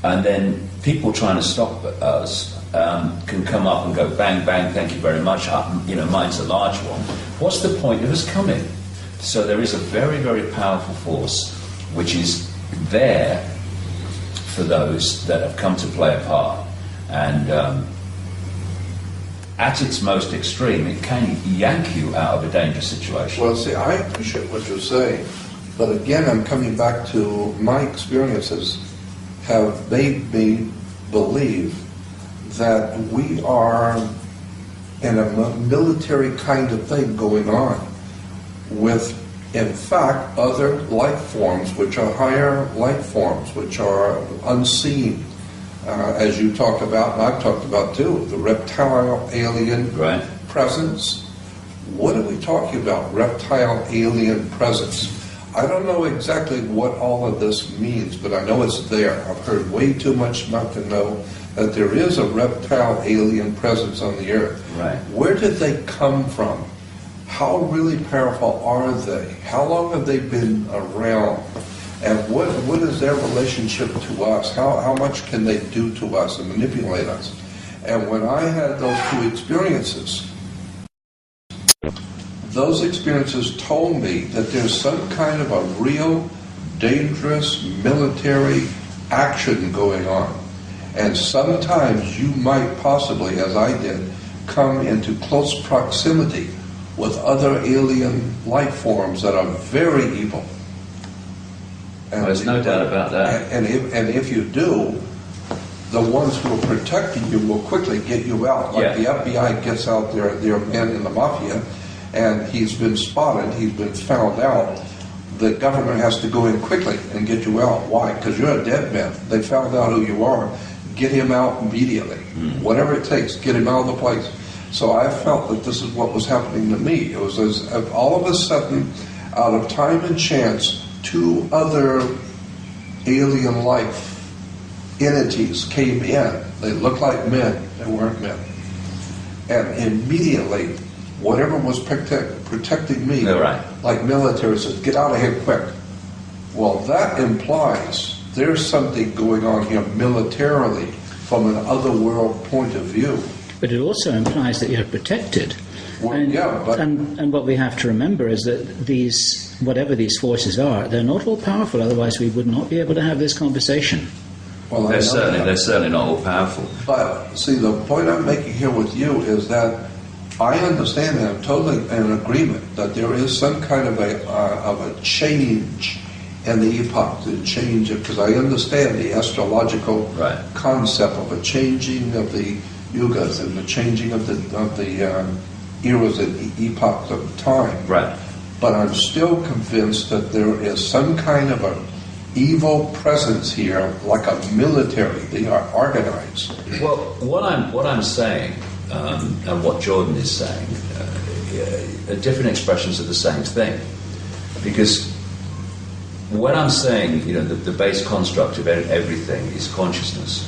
and then people trying to stop us can come up and go bang, bang, thank you very much, mine's a large one. What's the point of us coming? So there is a very, very powerful force which is there for those that have come to play a part. And at its most extreme, it can yank you out of a dangerous situation. Well, see, I appreciate what you're saying, but again, I'm coming back to my experiences have made me believe that we are in a military kind of thing going on with, in fact, other life forms, which are higher life forms, which are unseen, as you talked about, and I've talked about too, the reptile alien presence. What are we talking about, reptile alien presence? I don't know exactly what all of this means, but I know it's there. I've heard way too much not to know that there is a reptile alien presence on the earth. Right. Where did they come from? How really powerful are they? How long have they been around? And what is their relationship to us? How much can they do to us and manipulate us? And when I had those two experiences, those experiences told me that there's some kind of a real dangerous military action going on. And sometimes you might possibly, as I did, come into close proximity with other alien life forms that are very evil. And there's no doubt about that. And if you do, the ones who are protecting you will quickly get you out. Like the FBI gets out their men in the mafia, and he's been spotted, he's been found out. The government has to go in quickly and get you out. Why? Because you're a dead man. They found out who you are. Get him out immediately. Whatever it takes, get him out of the place. So I felt that this is what was happening to me. It was as if all of a sudden, out of time and chance, two other alien life entities came in. They looked like men. They weren't men. And immediately, whatever was protecting me, like military, said, get out of here quick. Well, that implies there's something going on here militarily from an otherworld point of view. But it also implies that you're protected. Well, and what we have to remember is that these, whatever these forces are, they're not all powerful, otherwise we would not be able to have this conversation. Well, they're certainly not all powerful. But, see, the point I'm making here with you is that I understand and I'm totally in agreement that there is some kind of a change in the epoch, the change, because I understand the astrological concept of a changing of the yugas and the changing of the eras and epochs of time. Right. But I'm still convinced that there is some kind of an evil presence here, like a military. They are organized. Well, what I'm saying, and what Jordan is saying, are different expressions of the same thing. Because when I'm saying, the base construct of everything is consciousness,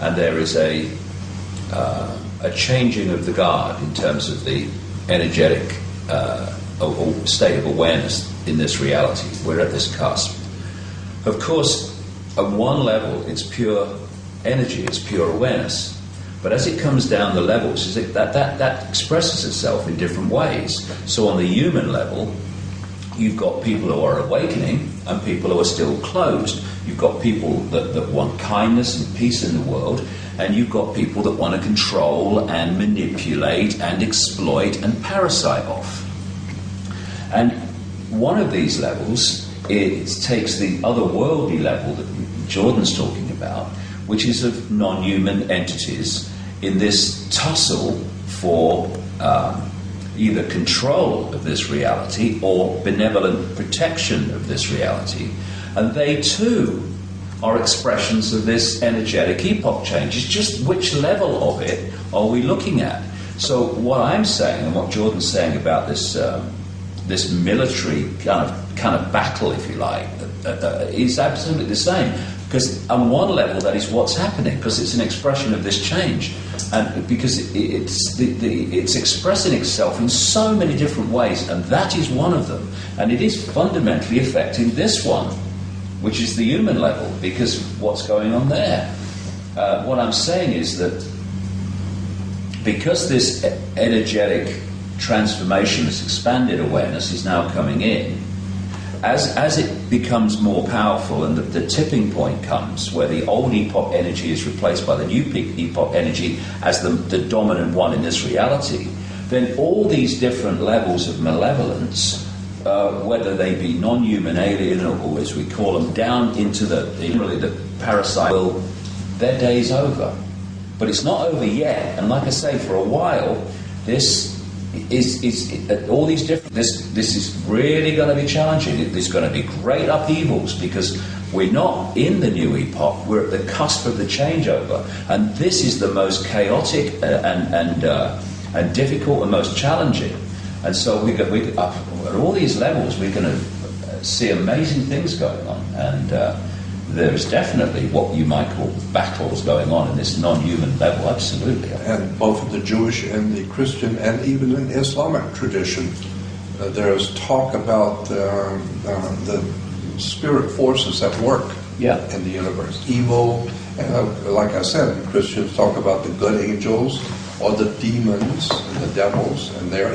and there is a changing of the guard in terms of the energetic or state of awareness in this reality. We're at this cusp. Of course, at one level, it's pure energy, it's pure awareness. But as it comes down the levels, that expresses itself in different ways. So on the human level, you've got people who are awakening and people who are still closed. You've got people that want kindness and peace in the world, and you've got people that want to control and manipulate and exploit and parasite off. And one of these levels, it takes the otherworldly level that Jordan's talking about, which is of non-human entities in this tussle for either control of this reality or benevolent protection of this reality. And they too are expressions of this energetic epoch change. It's just which level of it are we looking at? So what I'm saying and what Jordan's saying about this this military kind of battle, if you like, is absolutely the same. Because on one level, that is what's happening, because it's an expression of this change, and because it's expressing itself in so many different ways, and that is one of them, and it is fundamentally affecting this one, which is the human level, because what's going on there. What I'm saying is that because this energetic transformation, this expanded awareness is now coming in, as it becomes more powerful and the tipping point comes where the old epoch energy is replaced by the new epoch energy as the dominant one in this reality, then all these different levels of malevolence, whether they be non-human, alien, or as we call them, down into the parasite, their day's over. But it's not over yet, and like I say, for a while, this is all these different. This is really going to be challenging. There's going to be great upheavals because we're not in the new epoch. We're at the cusp of the changeover, and this is the most chaotic and difficult and most challenging. And so at all these levels, we're going to see amazing things going on, and there's definitely what you might call battles going on in this non-human level, absolutely. And both in the Jewish and the Christian and even in Islamic tradition, there's talk about the spirit forces at work in the universe. Evil, and like I said, Christians talk about the good angels or the demons and the devils, and they're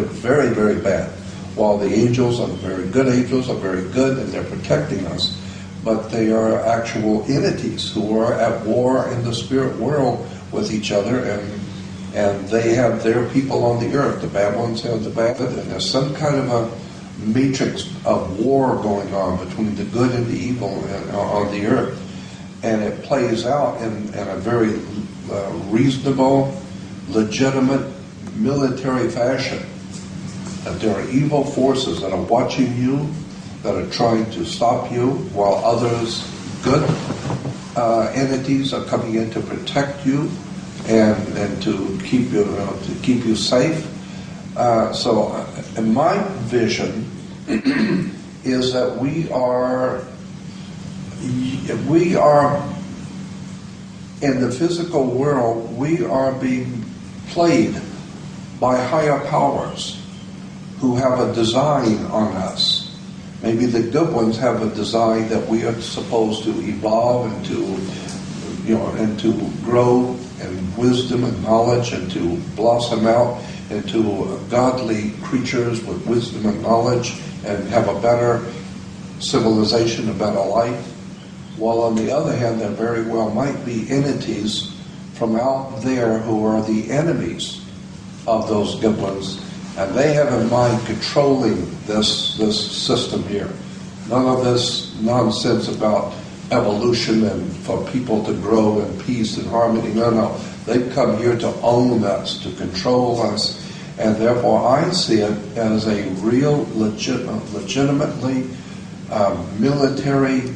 very, very bad. While the angels are very good angels, are very good, and they're protecting us, but they are actual entities who are at war in the spirit world with each other, and they have their people on the earth. The bad ones have the bad, and there's some kind of a matrix of war going on between the good and the evil on the earth, and it plays out in a very reasonable, legitimate, military fashion. That there are evil forces that are watching you, that are trying to stop you, while others, good entities, are coming in to protect you and to keep you safe. So, in my vision, is that we are in the physical world. We are being played by higher powers who have a design on us. Maybe the good ones have a design that we are supposed to evolve and to grow in wisdom and knowledge, and to blossom out into godly creatures with wisdom and knowledge, and have a better civilization, a better life. While on the other hand, there very well might be entities from out there who are the enemies of those good ones, and they have in mind controlling this system here. None of this nonsense about evolution and for people to grow in peace and harmony. No. They've come here to own us, to control us, and therefore I see it as a real, legitimately military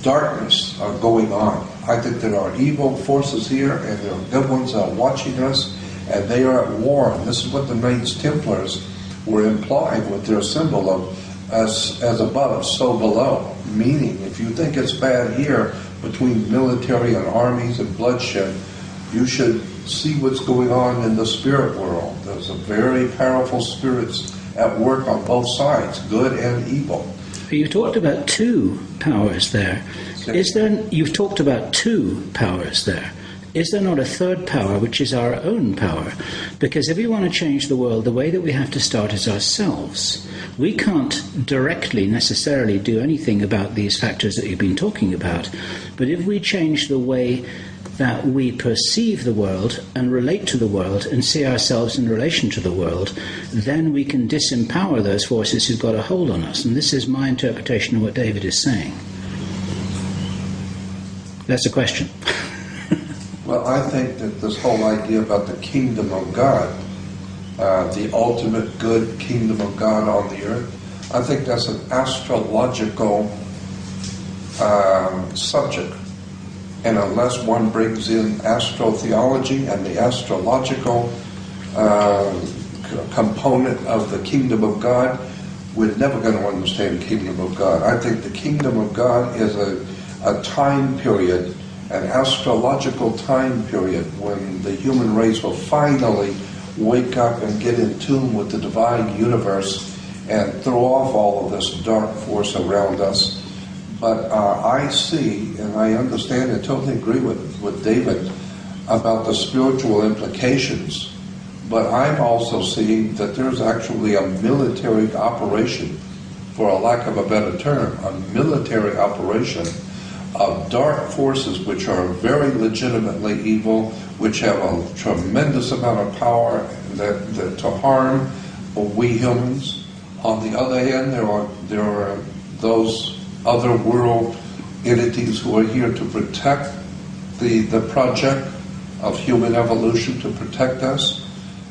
darkness going on. I think there are evil forces here, and there are good ones that are watching us, and they are at war. And this is what the Knights Templars were implying with their symbol of as above, so below. Meaning, if you think it's bad here between military and armies and bloodshed, you should see what's going on in the spirit world. There's a very powerful spirits at work on both sides, good and evil. You talked about two powers there. You've talked about two powers there. Is there not a third power, which is our own power? Because if we want to change the world, the way that we have to start is ourselves. We can't directly necessarily do anything about these factors that you've been talking about. But if we change the way that we perceive the world and relate to the world and see ourselves in relation to the world, then we can disempower those forces who've got a hold on us. And this is my interpretation of what David is saying. That's a question. Well, I think that this whole idea about the kingdom of God, the ultimate good kingdom of God on the earth, I think that's an astrological subject. And unless one brings in astrotheology and the astrological component of the kingdom of God, we're never going to understand the kingdom of God. I think the kingdom of God is a time period, an astrological time period, when the human race will finally wake up and get in tune with the divine universe and throw off all of this dark force around us. But I see, and I understand and totally agree with David about the spiritual implications, but I'm also seeing that there's actually a military operation, for a lack of a better term, a military operation of dark forces which are very legitimately evil, which have a tremendous amount of power that to harm we humans. On the other hand, there are those other world entities who are here to protect the project of human evolution, to protect us.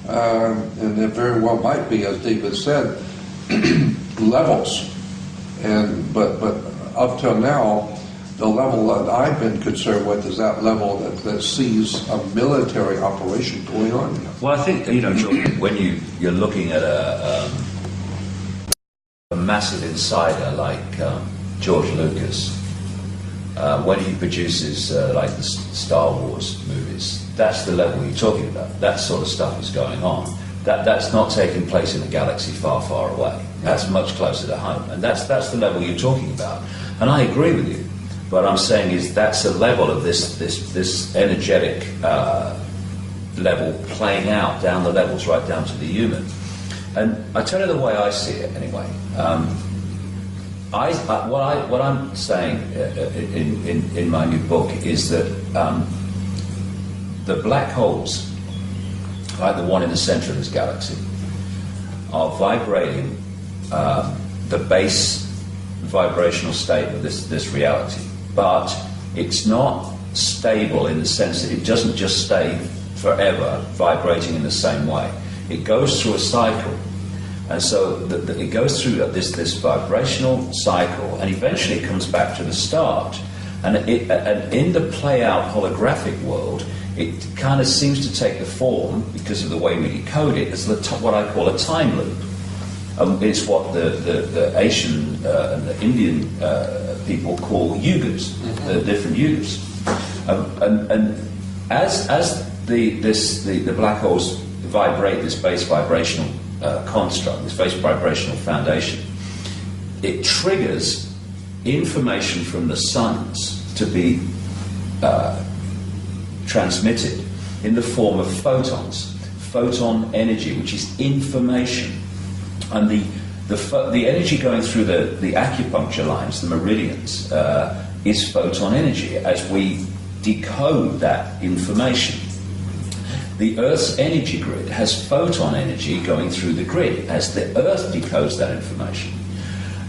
And there very well might be, as David said, levels. But up till now, the level that I've been concerned with is that level that sees a military operation going on. Well, I think, Jordan, when you're looking at a massive insider like George Lucas, when he produces like the Star Wars movies, that's the level you're talking about. That sort of stuff is going on. That's not taking place in a galaxy far, far away. That's much closer to home, and that's the level you're talking about. And I agree with you. What I'm saying is that's a level of this energetic level playing out down the levels, right down to the human. And I tell you the way I see it, anyway. What I'm saying in my new book is that the black holes, like the one in the center of this galaxy, are vibrating the base vibrational state of this reality. But it's not stable in the sense that it doesn't just stay forever vibrating in the same way. It goes through a cycle. And so it goes through this vibrational cycle, and eventually it comes back to the start. And in the play-out holographic world, it kind of seems to take the form, because of the way we decode it, as what I call a time loop. It's what the Asian and the Indian people call yugas, the different yugas. And as the black holes vibrate this base vibrational construct, this base vibrational foundation, it triggers information from the suns to be transmitted in the form of photons, photon energy, which is information. And the energy going through the acupuncture lines, the meridians, is photon energy as we decode that information. The Earth's energy grid has photon energy going through the grid as the Earth decodes that information.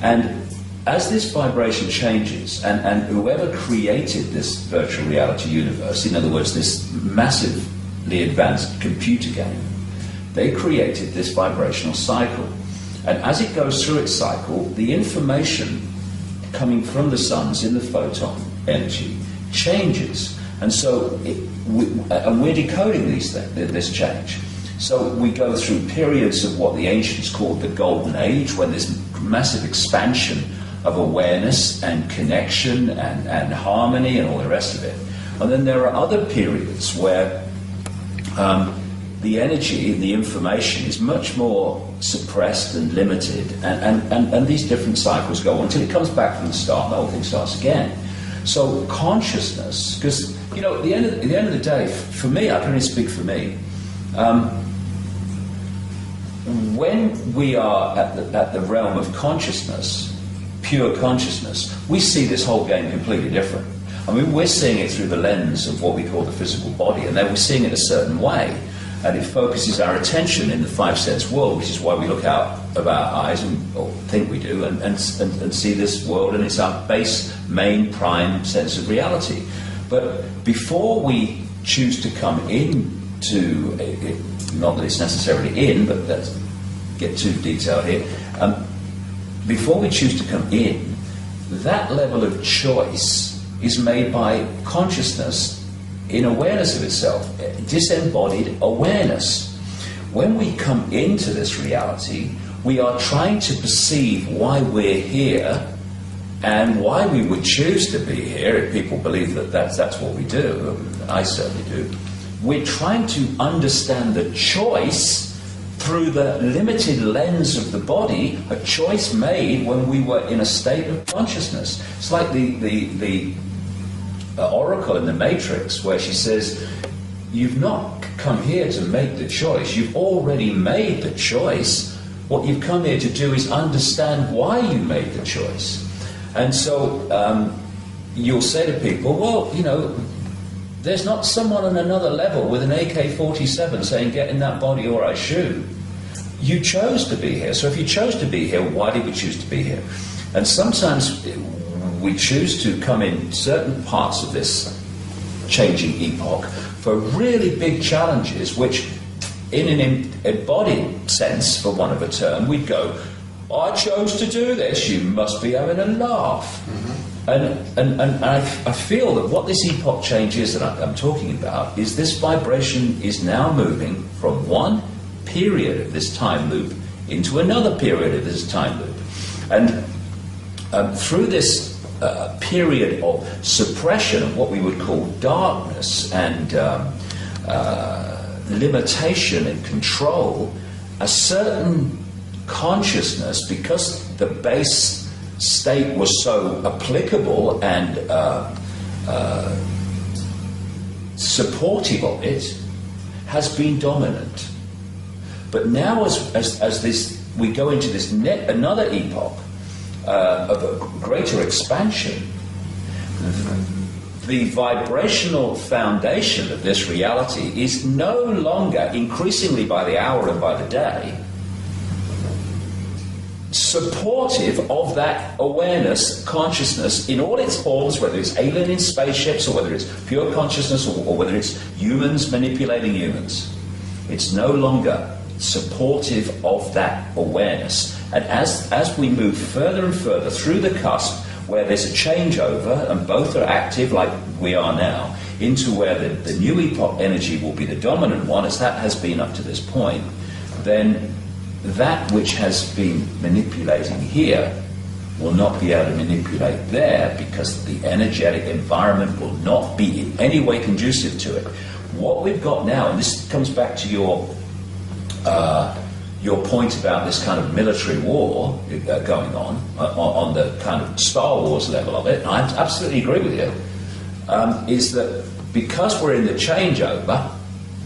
And as this vibration changes, and whoever created this virtual reality universe, in other words, this massively advanced computer game, they created this vibrational cycle. And as it goes through its cycle, the information coming from the suns in the photon energy changes. And so we're decoding this change. So we go through periods of what the ancients called the Golden Age, when there's massive expansion of awareness and connection and harmony and all the rest of it. And then there are other periods where the energy, the information is much more suppressed and limited, and these different cycles go on until it comes back from the start and the whole thing starts again. So consciousness, because at the end of the day, for me, I can only speak for me. When we are at the realm of consciousness, pure consciousness, we see this whole game completely different. I mean, we're seeing it through the lens of what we call the physical body, and then we're seeing it a certain way, and it focuses our attention in the five-sense world, which is why we look out of our eyes, or think we do, and see this world, and it's our base, main, prime sense of reality. But before we choose to come into it, not that it's necessarily in, but let's get too detailed here, before we choose to come in, that level of choice is made by consciousness in awareness of itself, disembodied awareness. When we come into this reality, we are trying to perceive why we're here and why we would choose to be here. If people believe that that's what we do, I certainly do. We're trying to understand the choice through the limited lens of the body, a choice made when we were in a state of consciousness. It's like the oracle in the Matrix, where she says, you've not come here to make the choice, you've already made the choice. What you've come here to do is understand why you made the choice. And so you'll say to people, well, there's not someone on another level with an AK-47 saying, get in that body or I shoot. You chose to be here. So if you chose to be here, why did we choose to be here? And sometimes we choose to come in certain parts of this changing epoch for really big challenges, which in an embodied sense, for want of a term, we'd go, I chose to do this, you must be having a laugh. Mm-hmm. And I feel that what this epoch change is that I'm talking about is this vibration is now moving from one period of this time loop into another period of this time loop. And through this period of suppression of what we would call darkness and limitation and control, a certain consciousness, because the base state was so applicable and supportive of it, has been dominant. But now, as this, we go into this another epoch of a greater expansion, the vibrational foundation of this reality is no longer, increasingly by the hour and by the day, supportive of that awareness, consciousness in all its forms, whether it's alien in spaceships or whether it's pure consciousness or whether it's humans manipulating humans. It's no longer supportive of that awareness. And as we move further and further through the cusp, where there's a changeover and both are active like we are now, into where the new epoch energy will be the dominant one, as that has been up to this point, then that which has been manipulating here will not be able to manipulate there, because the energetic environment will not be in any way conducive to it. What we've got now, and this comes back to your point about this kind of military war going on the kind of Star Wars level of it, and I absolutely agree with you, is that because we're in the changeover,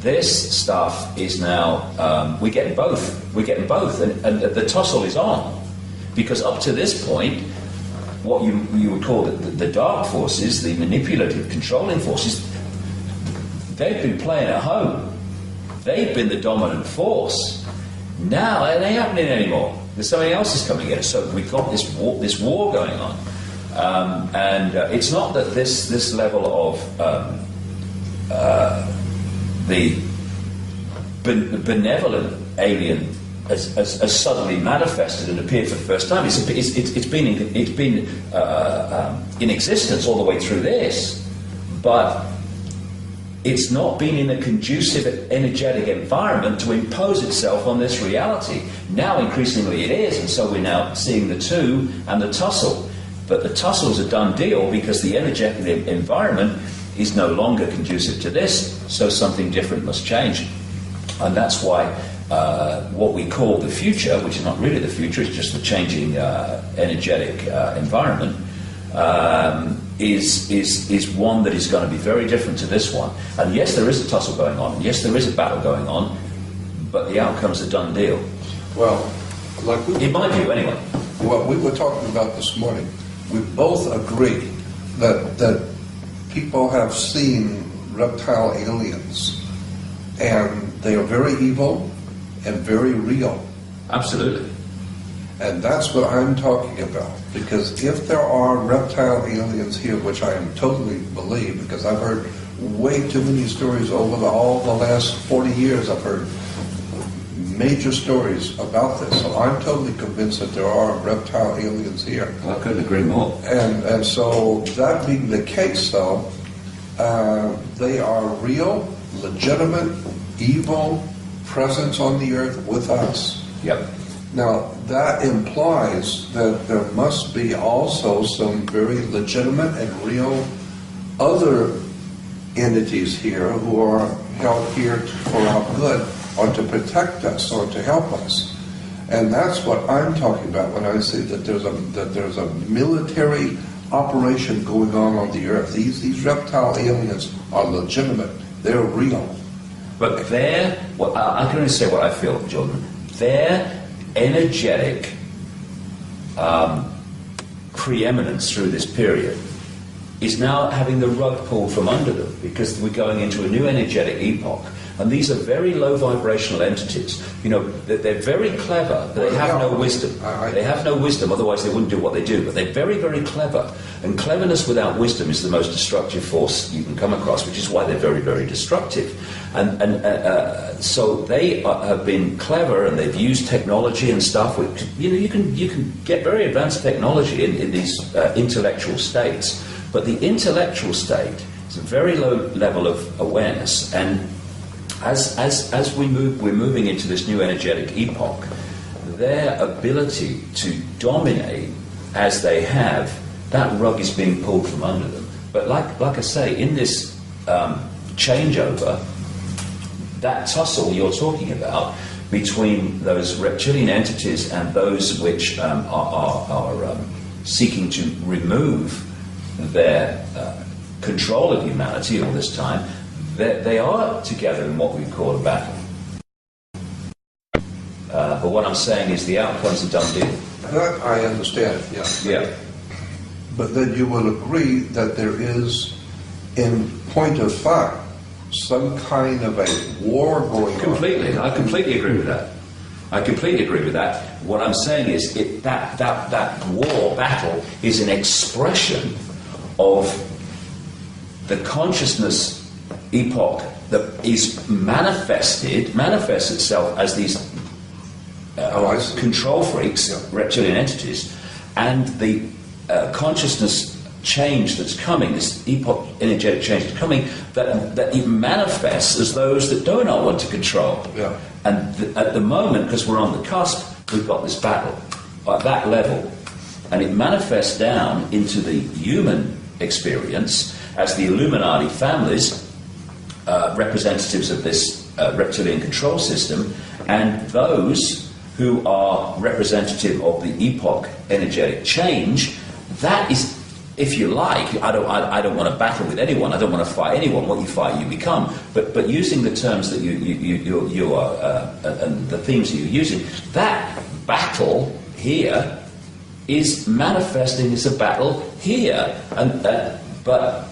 this stuff is now, we're getting both, and the tussle is on. Because up to this point, what you would call the dark forces, the manipulative, controlling forces, they've been playing at home. They've been the dominant force. Now it ain't happening anymore. There's something else is coming in. So we've got this war going on, and it's not that this level of the benevolent alien has suddenly manifested and appeared for the first time. It's been in existence all the way through this, but it's not been in a conducive energetic environment to impose itself on this reality. Now increasingly it is, and so we're now seeing the two and the tussle. But the tussle is a done deal because the energetic environment is no longer conducive to this, so something different must change. And that's why what we call the future, which is not really the future, it's just the changing energetic environment, is one that is going to be very different to this one. And yes, there is a tussle going on, and yes, there is a battle going on, but the outcome's a done deal. Well, like in my view, anyway. What we were talking about this morning, we both agree that people have seen reptile aliens, and they are very evil and very real. Absolutely. And that's what I'm talking about. Because if there are reptile aliens here, which I totally believe, because I've heard way too many stories over all the last 40 years, I've heard major stories about this. So I'm totally convinced that there are reptile aliens here. Well, I couldn't agree more. And so that being the case, though, they are real, legitimate, evil presence on the earth with us. Yep. Now, that implies that there must be also some very legitimate and real other entities here who are held here for our good, or to protect us, or to help us. And that's what I'm talking about when I say that there's a military operation going on the earth. These reptile aliens are legitimate. They're real. But I can only say what I feel, Jordan. Their energetic preeminence through this period is now having the rug pulled from under them, because we're going into a new energetic epoch. And these are very low vibrational entities. You know, they're very clever, but they have no wisdom. They have no wisdom, otherwise they wouldn't do what they do. But they're very, very clever. And cleverness without wisdom is the most destructive force you can come across, which is why they're very, very destructive. And so they have been clever, and they've used technology and stuff. Which, you know, you can get very advanced technology in these intellectual states. But the intellectual state is a very low level of awareness, and as we're moving into this new energetic epoch, their ability to dominate as they have, that rug is being pulled from under them. But like I say, in this changeover, that tussle you're talking about between those reptilian entities and those which are seeking to remove their control of humanity all this time, they are together in what we call a battle. But what I'm saying is the outcome's a done deal. That I understand, yeah. Yeah. But then you will agree that there is, in point of fact, some kind of a war going on. Completely. I completely agree with that. I completely agree with that. What I'm saying is that war, battle, is an expression of the consciousness epoch that is manifests itself as these control freaks, reptilian entities, and the consciousness change that's coming, this epoch energetic change that's coming, that it manifests as those that do not want to control. Yeah. And at the moment, because we're on the cusp, we've got this battle at that level, and it manifests down into the human experience as the Illuminati families, representatives of this reptilian control system, and those who are representative of the epoch energetic change. That is, if you like, I don't want to battle with anyone. I don't want to fight anyone. What you fight, you become. But using the terms that you are and the themes that you're using, that battle here is manifesting as a battle here, and but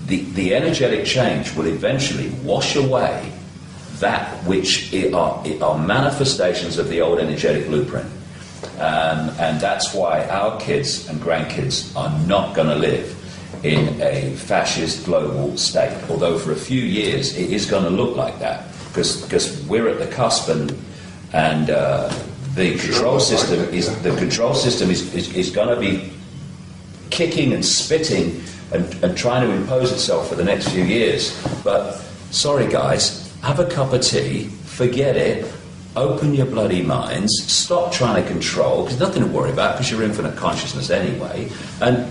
the energetic change will eventually wash away that which are manifestations of the old energetic blueprint. And that's why our kids and grandkids are not going to live in a fascist global state. Although for a few years it is going to look like that, because we're at the cusp, and the control system is going to be kicking and spitting and trying to impose itself for the next few years. But sorry guys, have a cup of tea, forget it. Open your bloody minds, stop trying to control, because nothing to worry about, because you're infinite consciousness anyway, and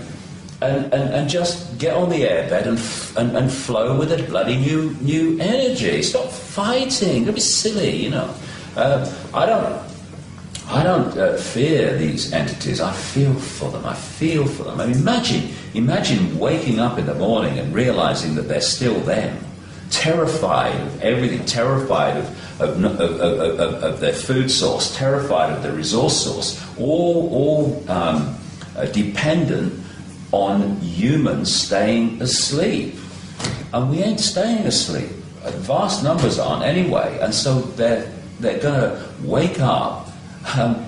just get on the airbed and flow with a bloody new energy. Stop fighting, don't be silly, you know. I don't fear these entities. I feel for them. I mean, imagine waking up in the morning and realizing that they're still them. Terrified of everything, terrified of their food source, terrified of their resource source, all dependent on humans staying asleep. And we ain't staying asleep. Vast numbers aren't anyway, and so they're going to wake up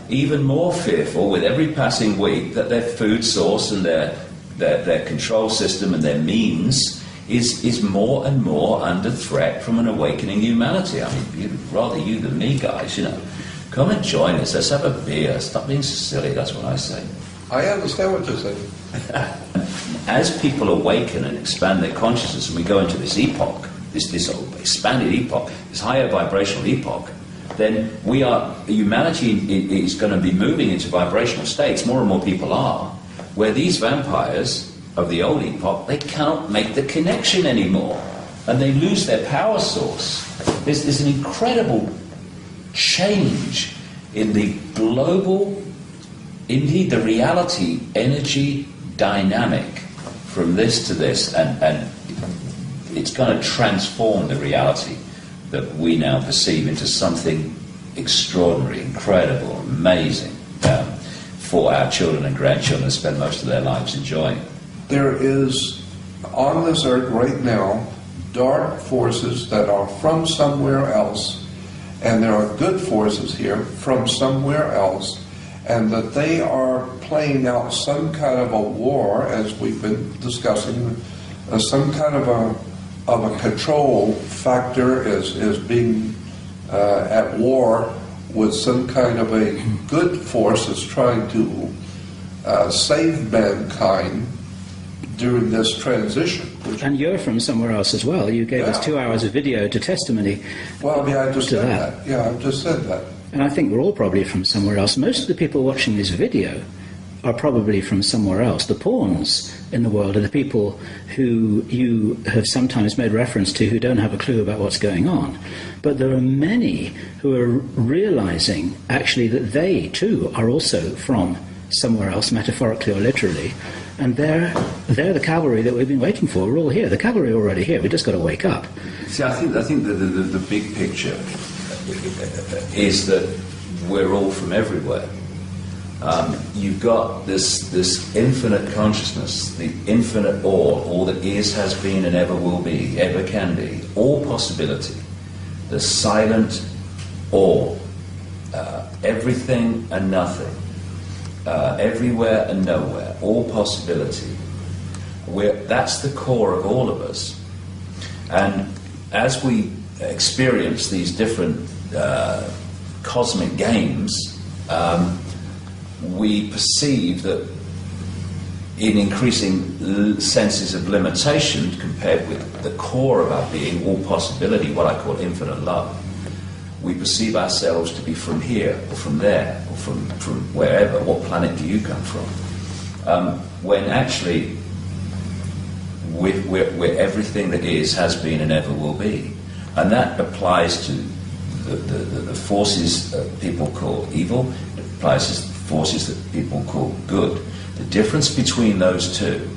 even more fearful with every passing week that their food source and their control system and their means is more and more under threat from an awakening humanity. I mean, rather you than me, guys, you know. Come and join us. Let's have a beer. Stop being so silly. That's what I say. I understand what you're saying. As people awaken and expand their consciousness, and we go into this epoch, this expanded epoch, this higher vibrational epoch, then humanity is going to be moving into vibrational states. More and more people are, where these vampires of the old epoch, they cannot make the connection anymore, and they lose their power source. There's an incredible change in the global, indeed the reality, energy dynamic from this to this, and it's going to transform the reality that we now perceive into something extraordinary, incredible, amazing, for our children and grandchildren to spend most of their lives enjoying. There is, on this earth right now, dark forces that are from somewhere else, and there are good forces here from somewhere else, and that they are playing out some kind of a war, as we've been discussing, some kind of a control factor is being at war with some kind of a good force that's trying to save mankind during this transition. And you're from somewhere else as well. You gave us 2 hours of video to testimony. Well, I mean, I just to said that. that. Yeah, I just said that. And I think we're all probably from somewhere else. Most of the people watching this video are probably from somewhere else. The pawns in the world are the people who you have sometimes made reference to who don't have a clue about what's going on. But there are many who are realizing actually that they too are also from somewhere else, metaphorically or literally, and they're the cavalry that we've been waiting for. We're all here. The cavalry are already here. We've just got to wake up. See, I think the big picture is that we're all from everywhere. You've got this infinite consciousness, the infinite all that is, has been, and ever will be, ever can be, all possibility, the silent all, everything and nothing, everywhere and nowhere, all possibility. That's the core of all of us. And as we experience these different cosmic games, we perceive that in increasing senses of limitation compared with the core of our being, all possibility, what I call infinite love, we perceive ourselves to be from here or from there or from wherever. What planet do you come from? When actually we're everything that is, has been, and ever will be. And that applies to the forces that people call evil. It applies to forces that people call good. The difference between those two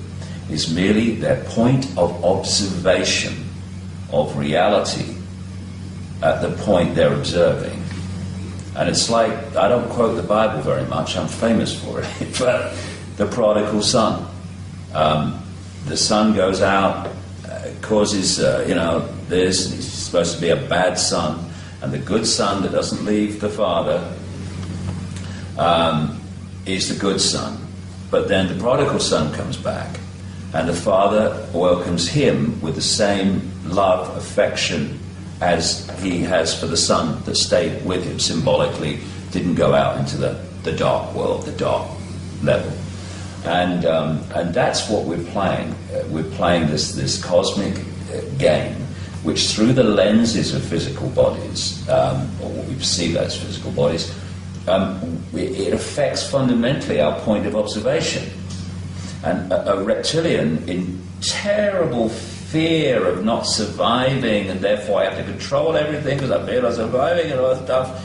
is merely their point of observation of reality at the point they're observing. And it's like, I don't quote the Bible very much, I'm famous for it, but the prodigal son. The son goes out, causes, this, and he's supposed to be a bad son, and the good son that doesn't leave the father is the good son. But then the prodigal son comes back, and the father welcomes him with the same love, affection as he has for the son that stayed with him, symbolically didn't go out into the dark world, the dark level. And that's what we're playing. We're playing this cosmic game, which through the lenses of physical bodies, or what we perceive as physical bodies, it affects fundamentally our point of observation. And a reptilian in terrible fear of not surviving, and therefore I have to control everything because I fear I'm surviving and all that stuff,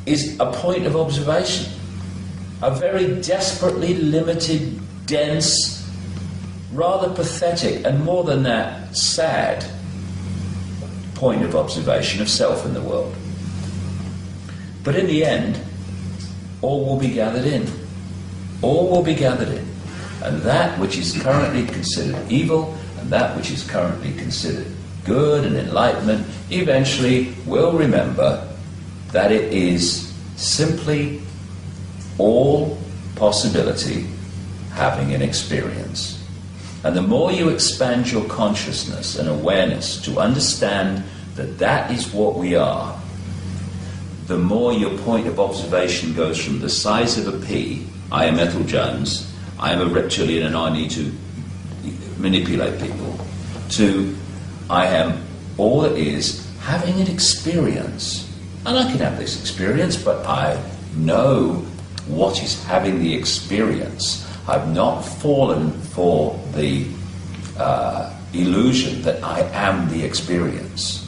is a point of observation. A very desperately limited, dense, rather pathetic, and more than that, sad point of observation of self in the world. But in the end, all will be gathered in. All will be gathered in. And that which is currently considered evil, and that which is currently considered good and enlightenment, eventually will remember that it is simply all possibility having an experience. And the more you expand your consciousness and awareness to understand that that is what we are, the more your point of observation goes from the size of a pea, I am Ethel Jones, I am a reptilian and I need to manipulate people, to I am all that is having an experience. And I can have this experience, but I know what is having the experience. I've not fallen for the illusion that I am the experience.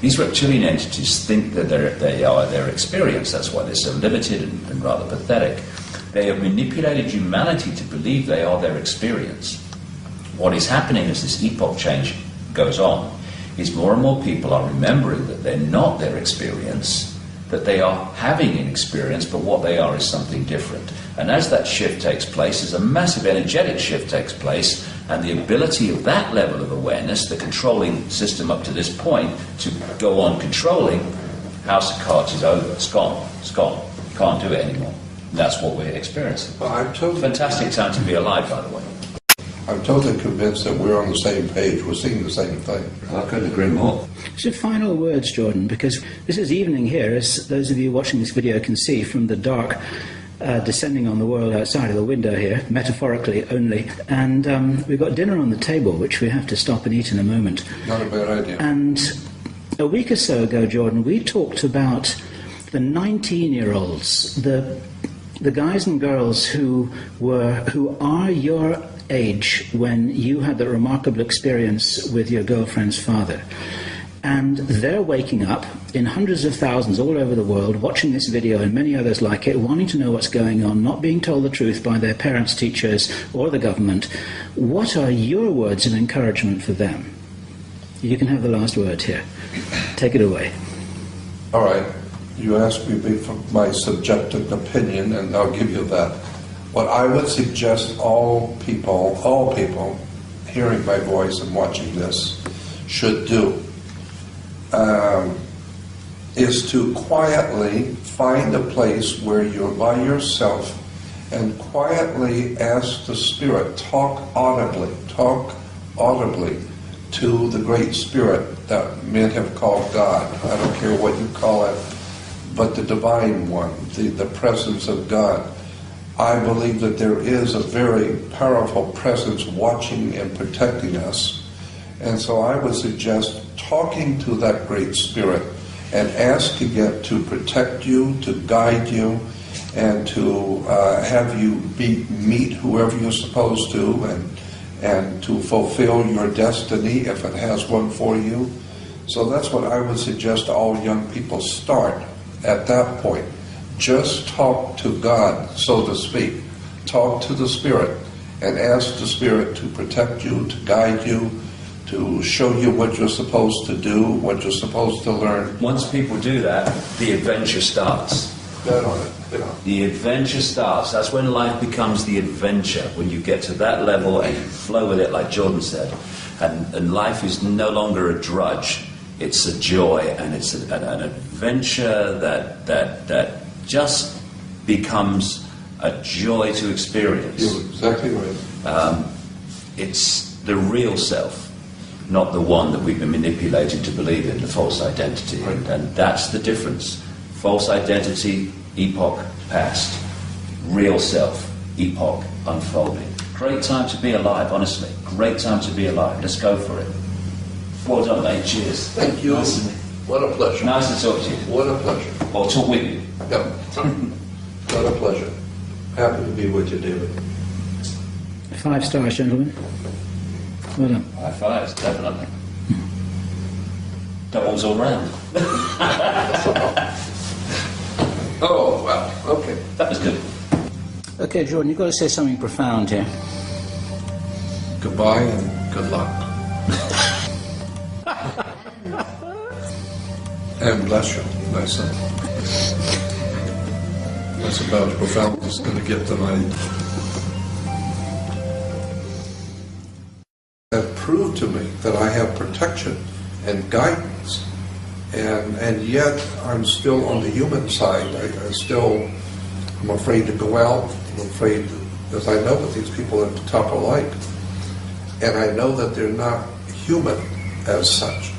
These reptilian entities think that they are their experience. That's why they're so limited and rather pathetic. They have manipulated humanity to believe they are their experience. What is happening as this epoch change goes on is more and more people are remembering that they're not their experience, that they are having an experience, but what they are is something different. And as that shift takes place, as a massive energetic shift takes place, and the ability of that level of awareness, the controlling system up to this point, to go on controlling, House of Cards is over, it's gone, can't do it anymore. And that's what we're experiencing. Fantastic time to be alive, by the way. I'm totally convinced that we're on the same page, we're seeing the same thing. I couldn't agree more. So final words, Jordan, because this is evening here, as those of you watching this video can see from the dark descending on the world outside of the window here, metaphorically only, and we've got dinner on the table, which we have to stop and eat in a moment. Not a bad idea. And a week or so ago, Jordan, we talked about the 19-year-olds, the the guys and girls who are your age when you had the remarkable experience with your girlfriend's father, and they're waking up in hundreds of thousands all over the world, watching this video and many others like it, wanting to know what's going on, not being told the truth by their parents, teachers, or the government. What are your words of encouragement for them? You can have the last word here. Take it away. All right. You asked me for my subjective opinion, and I'll give you that. What I would suggest all people hearing my voice and watching this should do is to quietly find a place where you're by yourself and quietly ask the Spirit, talk audibly to the Great Spirit that men have called God. I don't care what you call it, but the Divine One, the presence of God. I believe that there is a very powerful presence watching and protecting us. And so I would suggest talking to that Great Spirit and asking it to protect you, to guide you, and to have you meet whoever you're supposed to, and to fulfill your destiny if it has one for you. So that's what I would suggest all young people start at that point. Just talk to God, so to speak. Talk to the Spirit and ask the Spirit to protect you, to guide you, to show you what you're supposed to do, what you're supposed to learn. Once people do that, the adventure starts. Bet on it. Yeah. The adventure starts. That's when life becomes the adventure, when you get to that level and you flow with it, like Jordan said. And life is no longer a drudge. It's a joy, and it's an adventure that just becomes a joy to experience. You're exactly right. It's the real self, not the one that we've been manipulated to believe in, the false identity. Right. And that's the difference. False identity, epoch past. Real self, epoch unfolding. Great time to be alive, honestly. Great time to be alive. Let's go for it. Well done, mate. Cheers. Thank you. Nice to meet What a pleasure. you. Nice to talk to you. What a pleasure. Or talk with you. Yep. What a pleasure. Happy to be with you, David. 5 stars, gentlemen. Well done. High fives, definitely. Doubles all round. Oh, wow. Okay. That was good. Okay, Jordan, you've got to say something profound here. Goodbye and good luck. And bless you, my son. That's about as profound as it's going to get tonight. That proved to me that I have protection and guidance, and yet I'm still on the human side. I'm afraid to go out. I'm afraid, because I know what these people at the top are like, and I know that they're not human as such.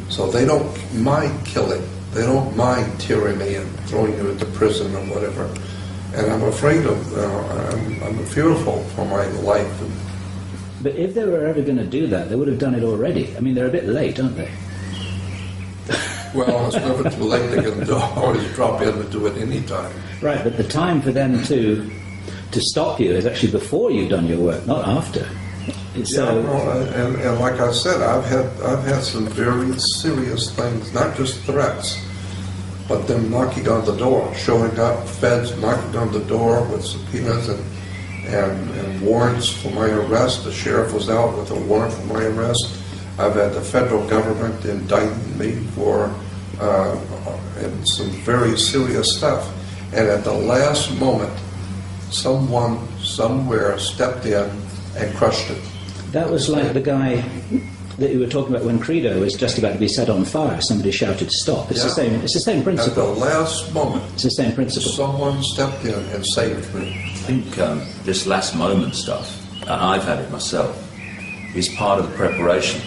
So they don't mind killing. They don't mind tyranny and throwing you into prison or whatever. And I'm afraid of, I'm fearful for my life. But if they were ever going to do that, they would have done it already. I mean, they're a bit late, aren't they? Well, it's never too late. They can always drop in and do it any time. Right, but the time for them to stop you is actually before you've done your work, not after. So, and like I said, I've had some very serious things, not just threats, but them knocking on the door, showing up, feds knocking on the door with subpoenas and warrants for my arrest. The sheriff was out with a warrant for my arrest. I've had the federal government indicting me for and some very serious stuff. And at the last moment, someone somewhere stepped in and crushed it. that was like the guy that you were talking about when Credo was just about to be set on fire. Somebody shouted, "Stop!" It's the same. It's the same principle. At the last moment, it's the same principle. Someone stepped in and saved me. I think this last moment stuff, and I've had it myself, is part of the preparation,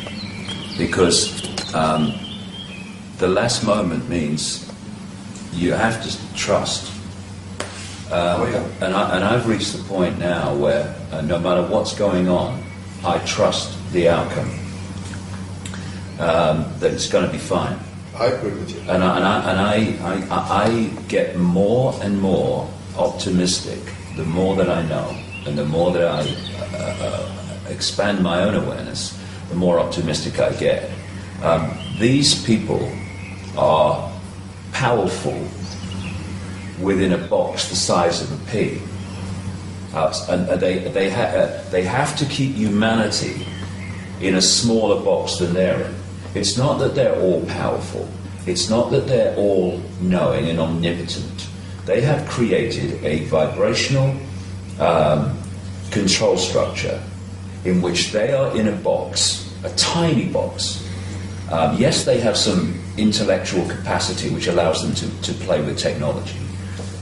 because the last moment means you have to trust. And I've reached the point now where no matter what's going on, I trust the outcome. That it's going to be fine. I agree with you. And I get more and more optimistic, the more that I know, and the more that I expand my own awareness, the more optimistic I get. These people are powerful within a box the size of a pea. And they have to keep humanity in a smaller box than they're in. It's not that they're all powerful. It's not that they're all knowing and omnipotent. They have created a vibrational control structure in which they are in a box, a tiny box. Yes, they have some intellectual capacity which allows them to play with technology,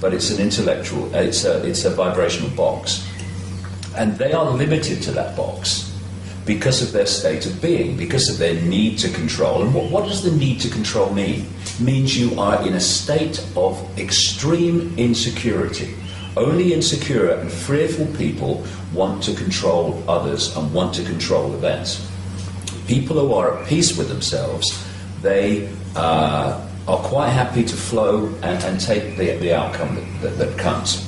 but it's an intellectual, it's a vibrational box. And they are limited to that box because of their state of being, because of their need to control. And what does the need to control mean? It means you are in a state of extreme insecurity. Only insecure and fearful people want to control others and want to control events. People who are at peace with themselves, they are quite happy to flow and take the outcome that comes.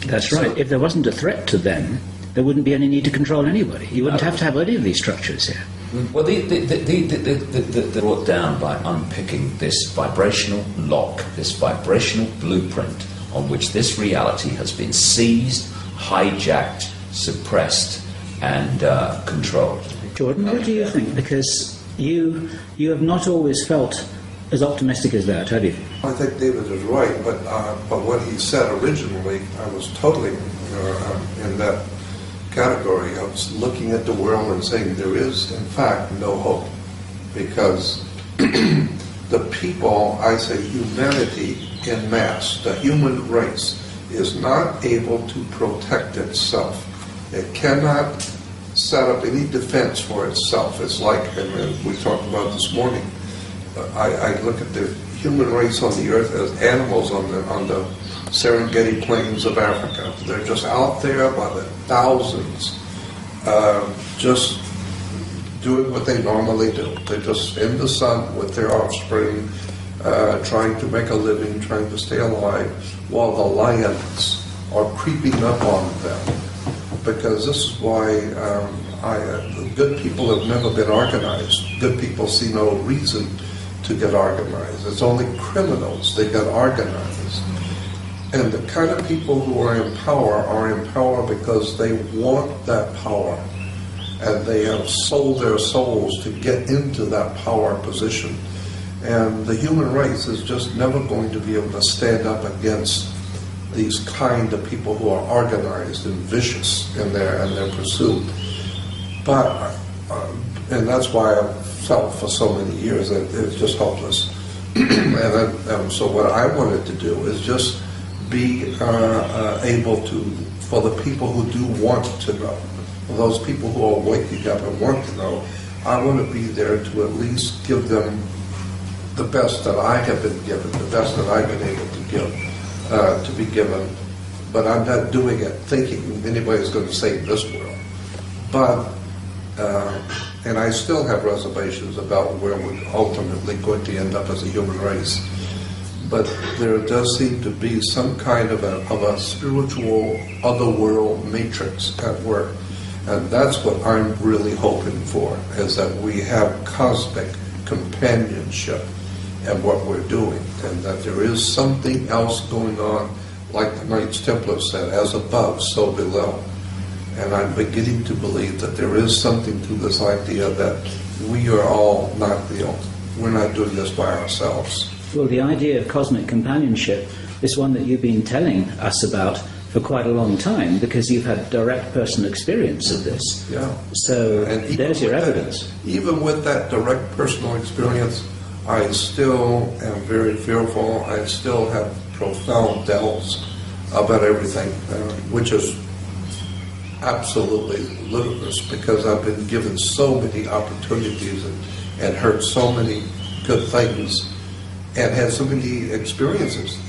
That's right. If there wasn't a threat to them, there wouldn't be any need to control anybody. You wouldn't have to have any of these structures here. Well, they're brought down by unpicking this vibrational lock, this vibrational blueprint on which this reality has been seized, hijacked, suppressed, and controlled. Jordan, what do you think? Because you have not always felt as optimistic as that, have you? I think David is right, but what he said originally, I was totally in that category. I was looking at the world and saying there is, in fact, no hope, because the people, I say humanity in mass, the human race, is not able to protect itself. It cannot set up any defense for itself. It's like, and we talked about this morning, I look at the human race on the earth as animals on the Serengeti plains of Africa. They're just out there by the thousands, just doing what they normally do. They're just in the sun with their offspring, trying to make a living, trying to stay alive, while the lions are creeping up on them. Because this is why good people have never been organized. Good people see no reason to get organized. It's only criminals that get organized. And the kind of people who are in power because they want that power. And they have sold their souls to get into that power position. And the human race is just never going to be able to stand up against these kind of people who are organized and vicious in their pursuit. But, and that's why I felt for so many years that it's just hopeless. and so what I wanted to do is just be able to, for the people who do want to know, for those people who are waking up and want to know, I want to be there to at least give them the best that I have been given, the best that I've been able to give. To be given, but I'm not doing it thinking anybody's going to save this world. But, and I still have reservations about where we're ultimately going to end up as a human race. But there does seem to be some kind of a spiritual otherworld matrix at work. And that's what I'm really hoping for, is that we have cosmic companionship and what we're doing, and that there is something else going on, like the Knights Templar said, as above, so below. And I'm beginning to believe that there is something to this idea that we are all not we're not doing this by ourselves. Well, the idea of cosmic companionship is one that you've been telling us about for quite a long time, because you've had direct personal experience of this. Yeah. So there's your evidence. Even with that direct personal experience, I still am very fearful. I still have profound doubts about everything, which is absolutely ludicrous, because I've been given so many opportunities and heard so many good things and had so many experiences.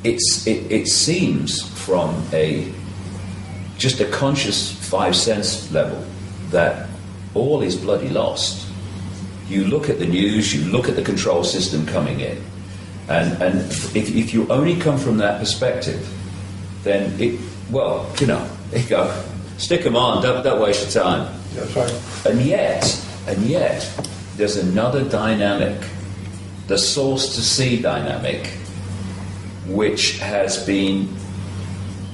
It seems from a just a conscious 5 sense level, that all is bloody lost. You look at the news, you look at the control system coming in, and if you only come from that perspective, then there you go. Stick them on, don't waste your time. That's right. And yet, there's another dynamic, the source to see dynamic, which has been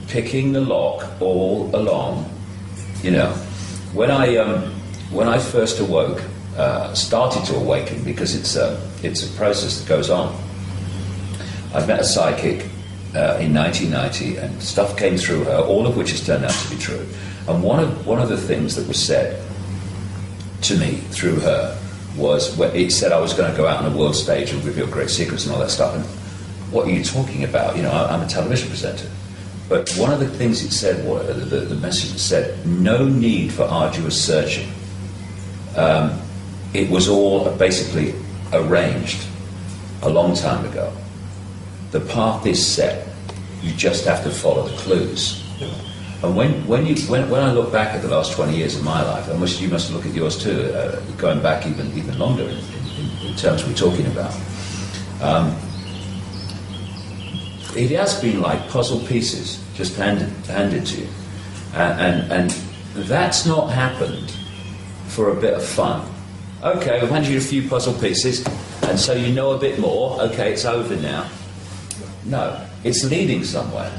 picking the lock all along. When I first awoke, started to awaken, because it's a process that goes on. I met a psychic in 1990, and stuff came through her, all of which has turned out to be true. And one of the things that was said to me through her was, it said I was going to go out on a world stage and reveal great secrets and all that stuff. And what are you talking about? I'm a television presenter. But one of the things it said, the message said, no need for arduous searching. It was all basically arranged a long time ago. The path is set. You just have to follow the clues. And when I look back at the last 20 years of my life, and you must look at yours too, going back even longer in terms we're talking about, it has been like puzzle pieces just handed to you, and that's not happened for a bit of fun. Okay, we've handed you a few puzzle pieces, and so you know a bit more. Okay, it's over now. No, it's leading somewhere.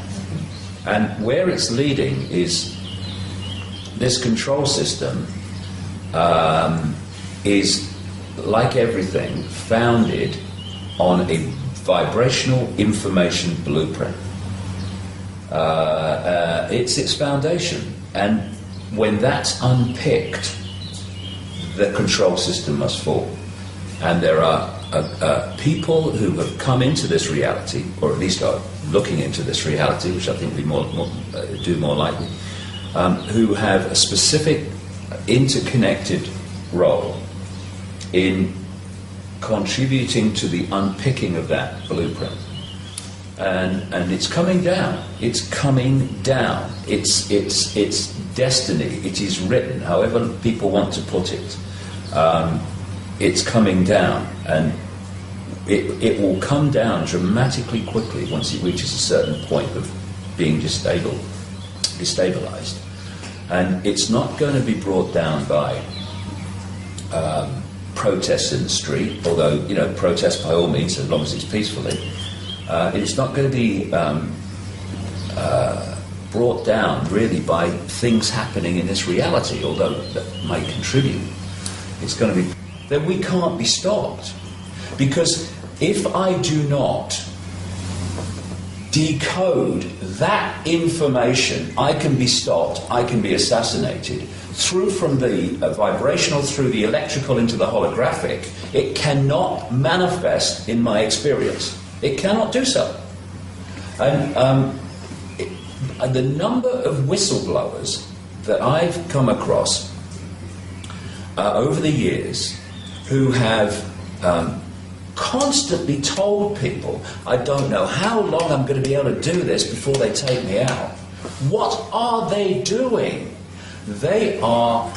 And where it's leading is this control system is, like everything, founded on a vibrational information blueprint. It's its foundation. And when that's unpicked, the control system must fall. And there are people who have come into this reality, or at least are looking into this reality, which I think we do more likely, who have a specific interconnected role in contributing to the unpicking of that blueprint. And it's coming down. It's coming down. It's destiny. It is written, however people want to put it. It's coming down, and it will come down dramatically quickly once it reaches a certain point of being destabilized. And it's not going to be brought down by protests in the street, although, protest by all means, as long as it's peacefully. It's not going to be brought down really by things happening in this reality, although that may contribute. It's going to be that we can't be stopped. Because if I do not decode that information, I can be stopped, I can be assassinated. Through from the vibrational, through the electrical into the holographic, it cannot manifest in my experience. It cannot do so. And the number of whistleblowers that I've come across over the years who have constantly told people, I don't know how long I'm going to be able to do this before they take me out. What are they doing? They are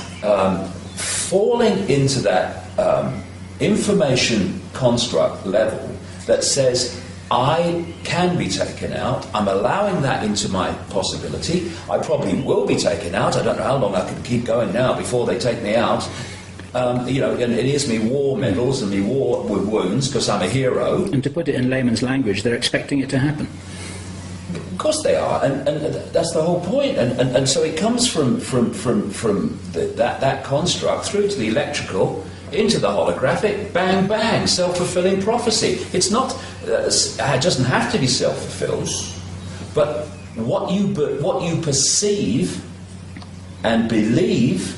falling into that information construct level that says, I can be taken out. I'm allowing that into my possibility. I probably will be taken out. I don't know how long I can keep going now before they take me out. And it is me war medals and me war with wounds because I'm a hero. And to put it in layman's language, they're expecting it to happen. Of course they are, and that's the whole point. And so it comes from that construct through to the electrical, into the holographic, bang, bang, self-fulfilling prophecy. It's not, it doesn't have to be self-fulfilled, but what you perceive and believe,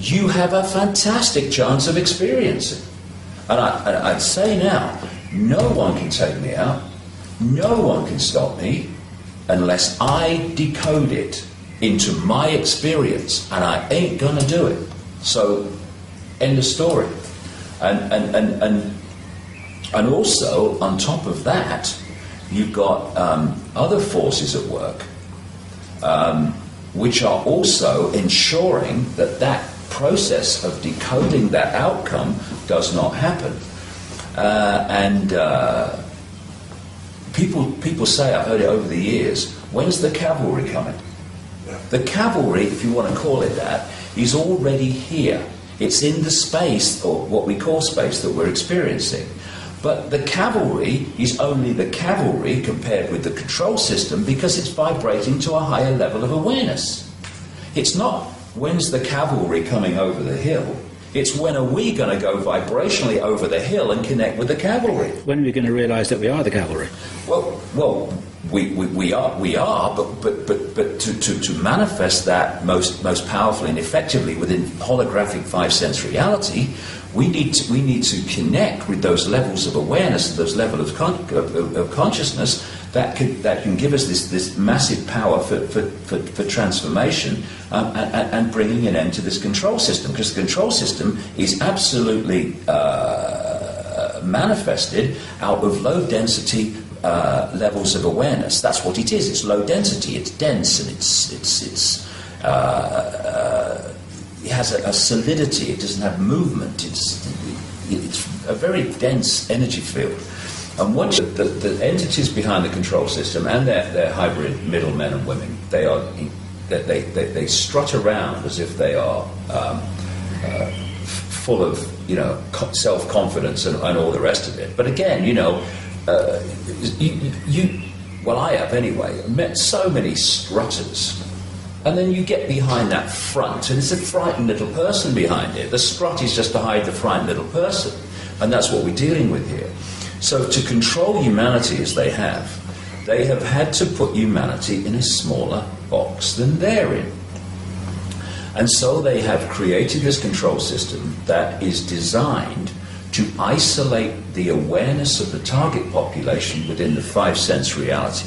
you have a fantastic chance of experiencing. And I'd say now, no one can take me out, no one can stop me, unless I decode it into my experience, and I ain't gonna do it. So, end of story. And also, on top of that, you've got other forces at work. which are also ensuring that that process of decoding that outcome does not happen. People say, I've heard it over the years, when's the cavalry coming? The cavalry, if you want to call it that, is already here. It's in the space, or what we call space, that we're experiencing. But the cavalry is only the cavalry compared with the control system because it's vibrating to a higher level of awareness. It's not when's the cavalry coming over the hill. It's when are we going to go vibrationally over the hill and connect with the cavalry. When are we going to realise that we are the cavalry? Well, we are, but to manifest that most powerfully and effectively within holographic five-sense reality, we need to connect with those levels of awareness, those levels of consciousness that can give us this massive power for transformation and bringing an end to this control system, because the control system is absolutely manifested out of low density levels of awareness. That's what it is. It's low density. It's dense, and it has a solidity. It doesn't have movement. It's a very dense energy field. And once the entities behind the control system and their hybrid middlemen and women, they strut around as if they are full of self-confidence and all the rest of it. But again, I have anyway, met so many strutters. And then you get behind that front, and it's a frightened little person behind it. The strut is just to hide the frightened little person. And that's what we're dealing with here. So to control humanity as they have had to put humanity in a smaller box than they're in. And so they have created this control system that is designed to isolate the awareness of the target population within the five-sense reality,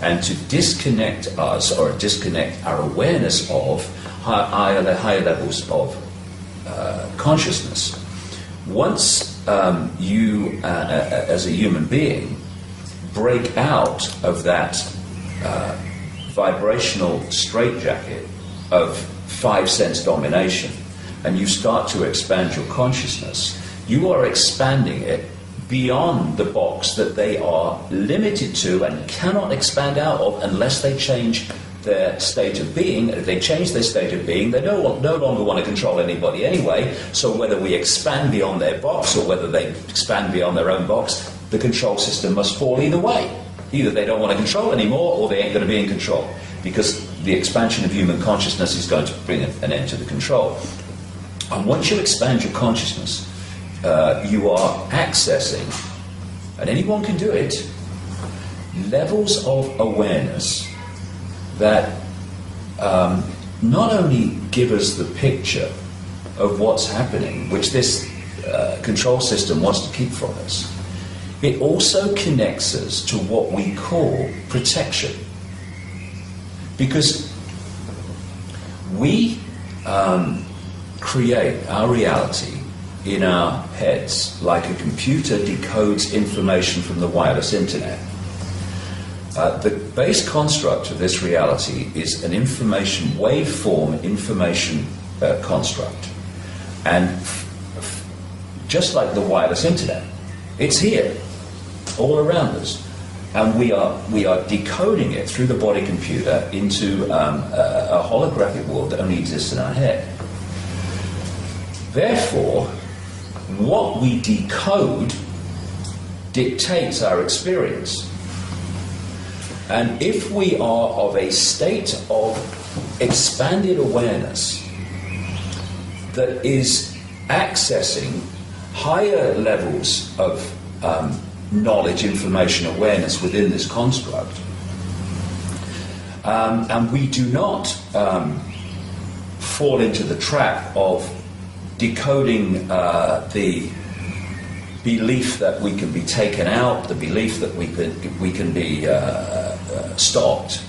and to disconnect us, or disconnect our awareness of higher levels of consciousness. Once you, as a human being, break out of that vibrational straitjacket of five-sense domination, and you start to expand your consciousness, you are expanding it beyond the box that they are limited to and cannot expand out of unless they change their state of being. If they change their state of being, they no longer want to control anybody anyway. So whether we expand beyond their box or whether they expand beyond their own box, the control system must fall either way. Either they don't want to control anymore, or they ain't going to be in control, because the expansion of human consciousness is going to bring an end to the control. And once you expand your consciousness, you are accessing, and anyone can do it, levels of awareness that not only give us the picture of what's happening, which this control system wants to keep from us, it also connects us to what we call protection. Because we create our reality in our heads like a computer decodes information from the wireless internet. The base construct of this reality is an information, waveform information construct. And just like the wireless internet, it's here, all around us. And we are decoding it through the body computer into a holographic world that only exists in our head. Therefore, what we decode dictates our experience. And if we are of a state of expanded awareness that is accessing higher levels of knowledge, information, awareness within this construct, and we do not fall into the trap of decoding the belief that we can be taken out, the belief that we can be stopped,